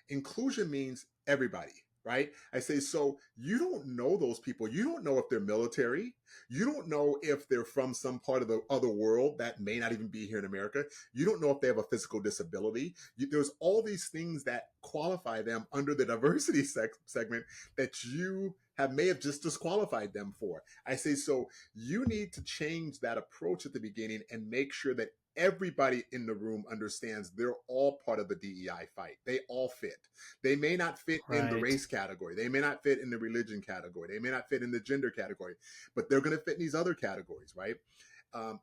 Inclusion means everybody, right? I say, so you don't know those people. You don't know if they're military. You don't know if they're from some part of the other world that may not even be here in America. You don't know if they have a physical disability. There's all these things that qualify them under the diversity segment that you may have just disqualified them for. I say, so you need to change that approach at the beginning and make sure that everybody in the room understands they're all part of the DEI fight. They all fit. They may not fit in the right. race category. They may not fit in the religion category. They may not fit in the gender category, but they're going to fit in these other categories, right?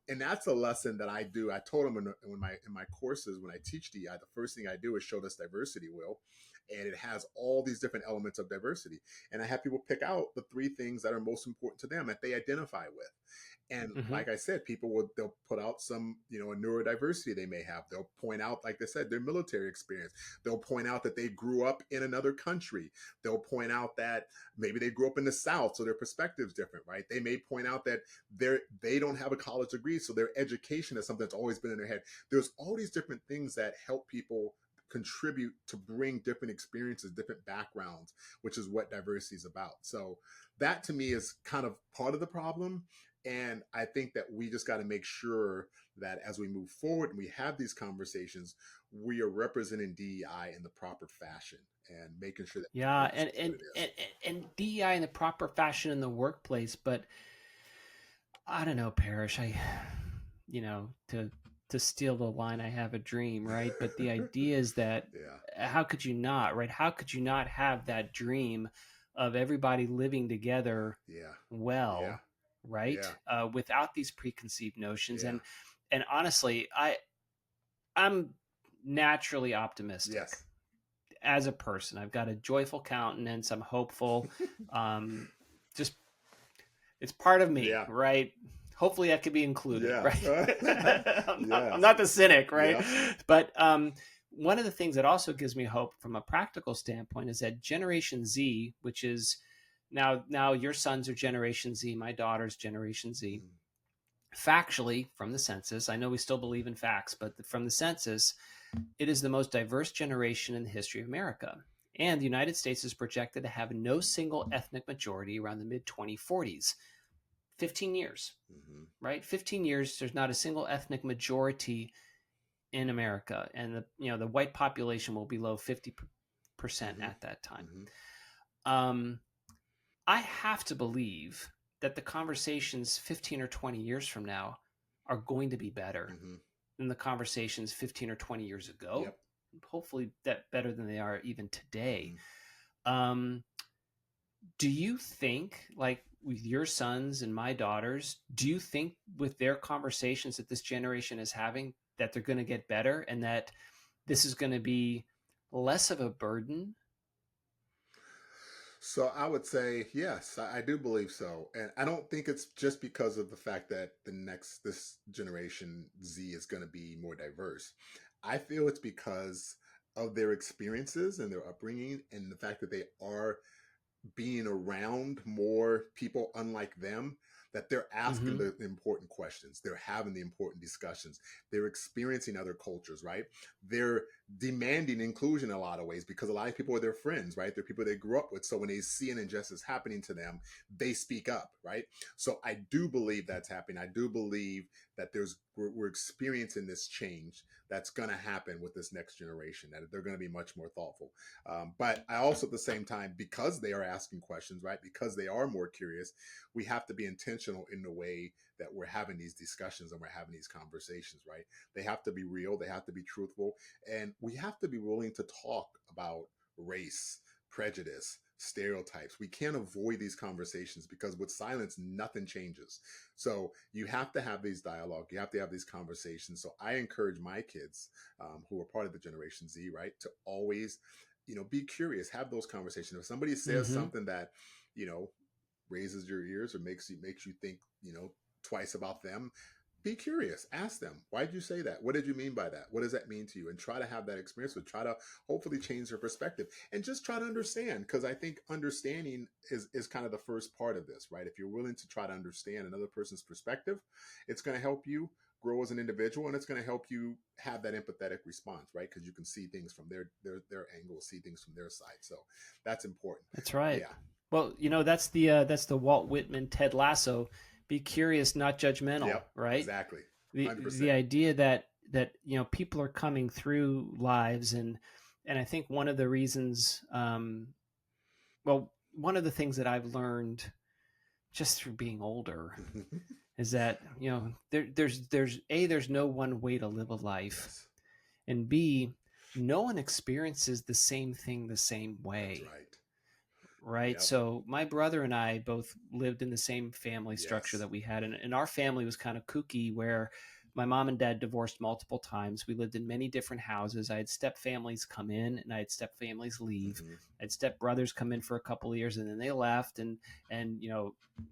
And that's a lesson that I do. I told them in my courses when I teach DEI, the first thing I do is show this diversity wheel, and it has all these different elements of diversity. And I have people pick out the 3 things that are most important to them that they identify with. And Hmm. like I said, they'll put out some, a neurodiversity they may have. They'll point out, like they said, their military experience. They'll point out that they grew up in another country. They'll point out that maybe they grew up in the South, so their perspective's different, right? They may point out that they don't have a college degree, so their education is something that's always been in their head. There's all these different things that help people contribute to bring different experiences, different backgrounds, which is what diversity is about. So that to me is kind of part of the problem. And I think that we just got to make sure that as we move forward and we have these conversations, we are representing DEI in the proper fashion and making sure that people Yeah, and understand what and it is. and and DEI in the proper fashion in the workplace, but I don't know, Parrish. To to steal the line, I have a dream, right? But the idea is that Yeah. how could you not, right? How could you not have that dream of everybody living together Yeah. Yeah. well, right? Yeah. Without these preconceived notions. Yeah. And honestly, I'm naturally optimistic Yes. as a person. I've got a joyful countenance. I'm hopeful. Um, just it's part of me, Yeah. right? Hopefully that could be included, Yeah. right? I'm Yes. not the cynic, right? Yep. But one of the things that also gives me hope from a practical standpoint is that Generation Z, which is now your sons are Generation Z, my daughter's Generation Z. Mhm. Factually, from the census, I know we still believe in facts, but from the census, it is the most diverse generation in the history of America. And the United States is projected to have no single ethnic majority around the mid 2040s. 15 years, Mhm. right? 15 years, there's not a single ethnic majority in America. And the white population will be below 50% Mhm. at that time. Mhm. Um, I have to believe that the conversations 15 or 20 years from now are going to be better Mhm. than the conversations 15 or 20 years ago. Yep. Hopefully, that better than they are even today. Mhm. Um, do you think, like with your sons and my daughters, do you think with their conversations that this generation is having that they're going to get better and that this is going to be less of a burden? So I would say yes, I do believe so, and I don't think it's just because of the fact that this generation Z is going to be more diverse. I feel it's because of their experiences and their upbringing, and the fact that they are being around more people unlike them, that they're asking Mm-hmm. the important questions, they're having the important discussions, they're experiencing other cultures, right? They're demanding inclusion in a lot of ways because a lot of people are their friends, right? They're people they grew up with, so when they see an injustice happening to them, they speak up, right? So I do believe that's happening. I do believe that we're experiencing this change that's going to happen with this next generation, that they're going to be much more thoughtful. But I also, at the same time, because they are asking questions, right? Because they are more curious, we have to be intentional in the way that we're having these discussions and we're having these conversations, right? They have to be real, they have to be truthful, and we have to be willing to talk about race, prejudice, stereotypes. We can't avoid these conversations because with silence, nothing changes. So you have to have these dialogue, you have to have these conversations. So I encourage my kids, who are part of the Generation Z, right, to always be curious, have those conversations. If somebody says Mm-hmm. something that, you know, raises your ears or makes you think, twice about them, be curious. Ask them, why did you say that? What did you mean by that? What does that mean to you? And try to have that experience with, try to hopefully change their perspective and just try to understand. Because I think understanding is kind of the first part of this, right? If you're willing to try to understand another person's perspective, it's going to help you grow as an individual, and it's going to help you have that empathetic response, right? Because you can see things from their angle, see things from their side. So that's important. That's right. Yeah. Well, that's the Walt Whitman Ted Lasso. Be curious, not judgmental, Yep. right? Exactly. The 100%. idea that people are coming through lives, and I think one of the reasons, well, one of the things that I've learned just through being older is that there's no one way to live a life, Yes. and B, no one experiences the same thing the same That's way, right. right? Yep. So my brother and I both lived in the same family structure Yes. that we had, and our family was kind of kooky, where my mom and dad divorced multiple times. We lived in many different houses. I had step families come in and I had step families leave. Hmm. I had step brothers come in for a couple of years and then they left, and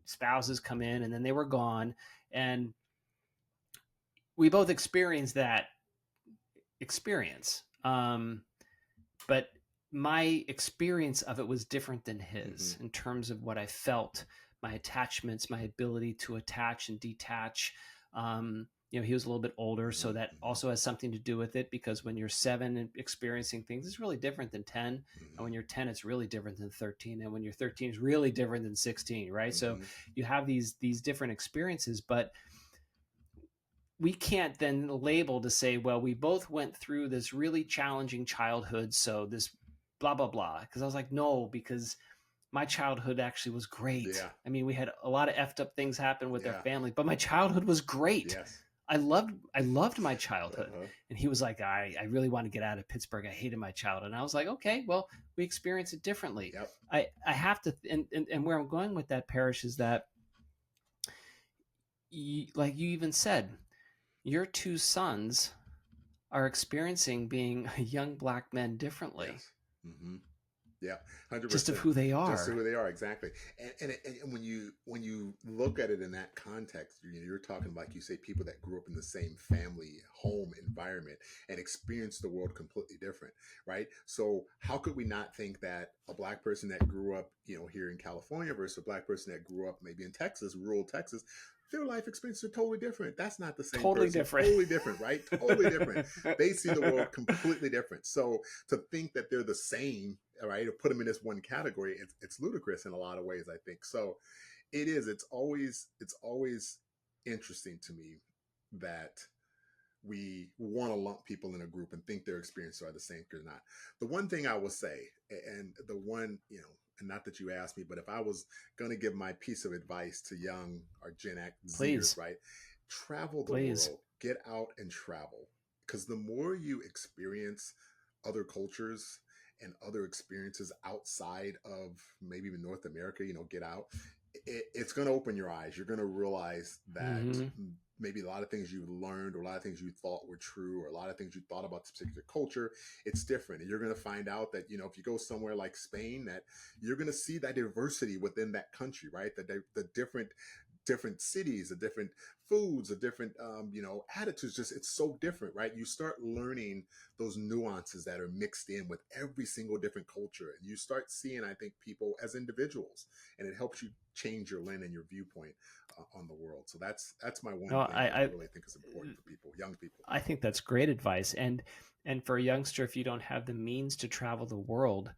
spouses come in and then they were gone, and we both experienced that experience. But my experience of it was different than Hmm. his in terms of what I felt, my attachments, my ability to attach and detach. He was a little bit older, Hmm. so that Hmm. also has something to do with it, because when you're 7 and experiencing things, it's really different than 10. And Hmm. when you're 10, it's really different than 13. And when you're 13, it's really different than 16, right? So Hmm. you have these different experiences, but we can't then label to say, well, we both went through this really challenging childhood, so this blah blah blah. Because I was like, no, because my childhood actually was great. Yeah. I mean, we had a lot of effed up things happen with our Yeah. family, but my childhood was great. Yes. I loved my childhood. Uh-huh. And he was like, I really want to get out of Pittsburgh. I hated my childhood. And I was like, okay, well, we experience it differently. Yep. I have to, and where I'm going with that, Parish, is that like you even said, your two sons are experiencing being young black men differently, Yes. Mm-hmm. Yeah, hundred just of percent. who they Just are. who they are, exactly. And when you look at it in that context, you're talking, like you say, people that grew up in the same family, home environment, and experienced the world completely different, right? So how could we not think that a black person that grew up, here in California versus a black person that grew up maybe in Texas, rural Texas, their life experiences are totally different. That's not the same Totally person. different. Totally different, right? Totally different. They see the world completely different. So to think that they're the same, right, or put them in this one category, it's ludicrous in a lot of ways, I think. So it is. It's always interesting to me that we want to lump people in a group and think their experiences are the same or not. The one thing I will say, and the one, and not that you asked me, but if I was going to give my piece of advice to young or Gen X Zers, Please, right, travel the please. world, get out and travel. Because the more you experience other cultures and other experiences outside of maybe even North America, get out, it's going to open your eyes. You're going to realize that Mm-hmm. maybe a lot of things you learned or a lot of things you thought were true or a lot of things you thought about this particular culture, it's different. And you're going to find out that, if you go somewhere like Spain, that you're going to see that diversity within that country, right? The different cities, the different foods, the different attitudes. Just it's so different, right? You start learning those nuances that are mixed in with every single different culture, and you start seeing, I think, people as individuals, and it helps you change your lens and your viewpoint on the world. So that's my No, one thing that I really think is important for people, young people. I think that's great advice. And for a youngster, if you don't have the means to travel the world,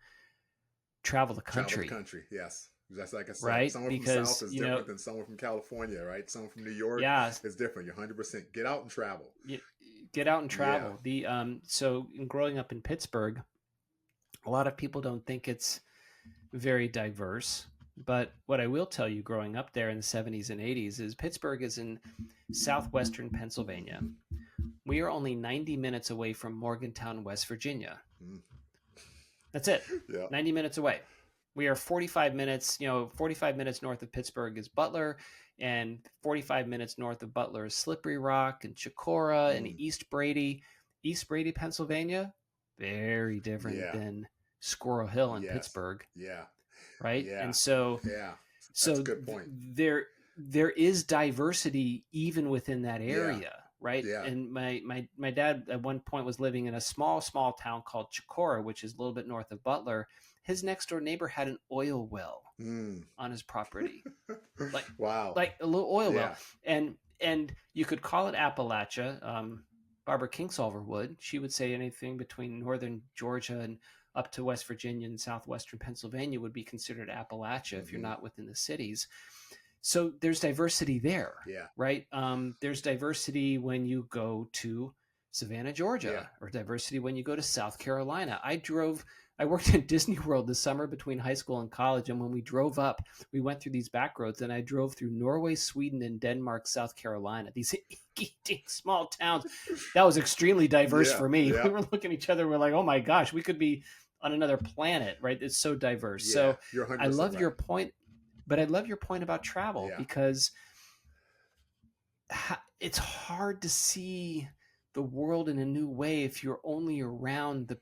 travel the Travel the country, country, yes. Just like I said, right? someone from South Because is different than someone from California, right? Someone from New York yeah, is different. You're 100%. Get out and travel. you get out and Yeah. travel. The so in growing up in Pittsburgh, a lot of people don't think it's very diverse. But what I will tell you, growing up there in the 70s and 80s, is Pittsburgh is in southwestern Pennsylvania. Mm-hmm. We are only 90 minutes away from Morgantown, West Virginia. Mm-hmm. That's it. Yeah. 90 minutes away. We are 45 minutes, 45 minutes north of Pittsburgh is Butler, and 45 minutes north of Butler is Slippery Rock and Chicora and Mm. East Brady. East Brady, Pennsylvania, very different Yeah. than Squirrel Hill in Yes. Pittsburgh, Yeah. right? Yeah. And so Yeah. That's a so good point. there is diversity even within that Yeah. area, right? Yeah. And my dad at one point was living in a small town called Chicora, which is a little bit north of Butler. His next door neighbor had an oil well Mm. on his property, like Wow. like a little oil well, Yeah. and you could call it Appalachia. Barbara Kingsolver would. She would say anything between northern Georgia and up to West Virginia and southwestern Pennsylvania would be considered Appalachia if you're Mm-hmm. not within the cities. So there's diversity there, Yeah. right? There's diversity when you go to Savannah, Yeah. Georgia, or diversity when you go to South Carolina. I worked in Disney World this summer between high school and college, and when we drove up, we went through these back roads, and I drove through Norway, Sweden, and Denmark, South Carolina. These small towns. That was extremely diverse Yeah. for me. Yeah. We were looking at each other. We're like, oh my gosh, we could be on another planet, right? It's so diverse. Yeah. So You're I 100% love your right. point, but I love your point about travel Yeah. because it's hard to see the world in a new way if you're only around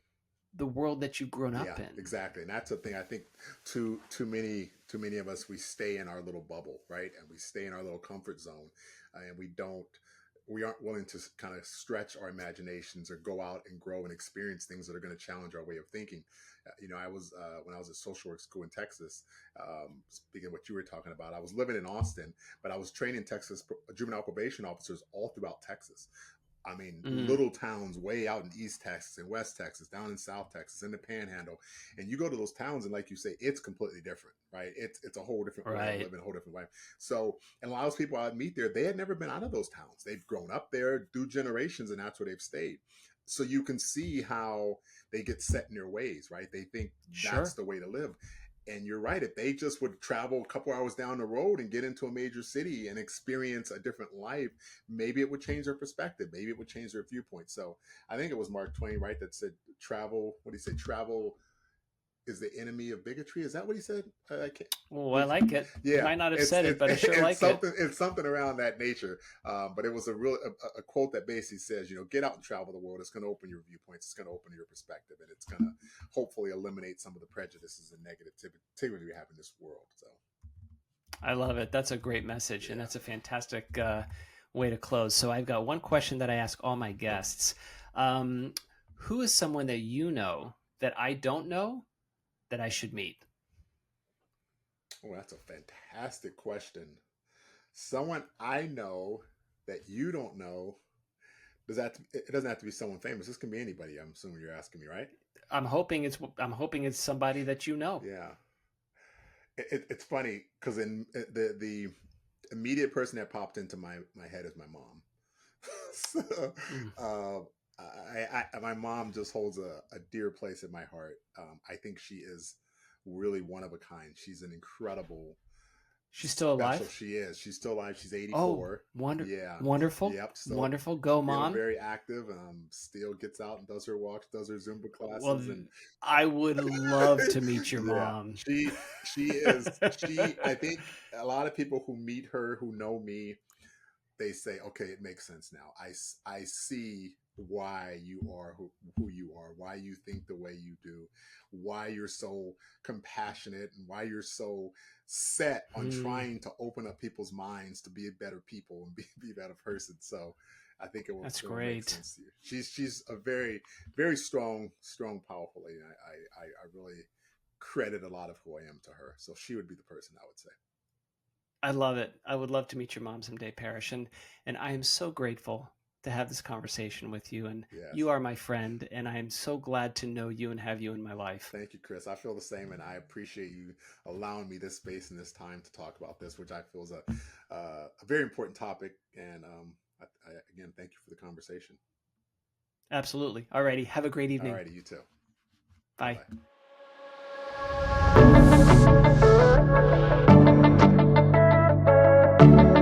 the world that you've grown Yeah, up in. exactly. And that's the thing. I think too many of us, we stay in our little bubble, right? And we stay in our little comfort zone, and we aren't willing to kind of stretch our imaginations or go out and grow and experience things that are going to challenge our way of thinking. I was when I was at social work school in Texas. Speaking of what you were talking about, I was living in Austin, but I was training Texas juvenile probation officers all throughout Texas. I mean, Mm, little towns way out in East Texas and West Texas, down in South Texas, in the Panhandle, and you go to those towns, and like you say, it's completely different, right? It's a whole different way of right. living, a whole different life. So, and a lot of those people I'd meet there, they had never been out of those towns. They've grown up there through generations, and that's where they've stayed. So you can see how they get set in their ways, right? They think that's Sure. the way to live. And you're right. If they just would travel a couple hours down the road and get into a major city and experience a different life, maybe it would change their perspective. Maybe it would change their viewpoint. So I think it was Mark Twain, right, that said, travel, what do you say? Travel is the enemy of bigotry. Is that what he said? I can't. Oh, I like it. You Yeah, might not have it's said it, but I sure it's like it. something, it's something around that nature. But it was a quote that basically says, get out and travel the world. It's going to open your viewpoints. It's going to open your perspective, and it's going to hopefully eliminate some of the prejudices and negativity we have in this world. So I love it. That's a great message, and yeah, that's a fantastic way to close. So I've got one question that I ask all my guests. Who is someone that you know that I don't know that I should meet? oh, that's a fantastic question. Someone I know that you don't know. It doesn't have to be someone famous. This can be anybody. I'm assuming you're asking me, right? I'm hoping it's somebody that you know. Yeah. It's funny because in the immediate person that popped into my head is my mom. So, Mm. my mom just holds a dear place in my heart. I think she is really one of a kind. She's an incredible She's still special. alive? She is. She's still alive. She's Oh, 84. Yeah. wonderful, Yep. Still wonderful. Go, still mom. very active. Still gets out and does her walks, does her Zumba Well, classes, and I would love to meet your yeah, mom. she is. I think a lot of people who meet her who know me, they say, okay, it makes sense now. I see why you are who you are, why you think the way you do, why you're so compassionate, and why you're so set on Mm, trying to open up people's minds to be better people and be a better person. So I think that's it will make great. sense to you. She's a very, very strong, powerful lady. I really credit a lot of who I am to her. So she would be the person I would say. I love it. I would love to meet your mom someday, Parish, and I am so grateful to have this conversation with you. And Yes. you are my friend, and I am so glad to know you and have you in my life. Thank you, Chris. I feel the same, and I appreciate you allowing me this space and this time to talk about this, which I feel is a very important topic. And again, thank you for the conversation. Absolutely. Alrighty. Have a great All evening. righty, you too. Bye Bye. bye.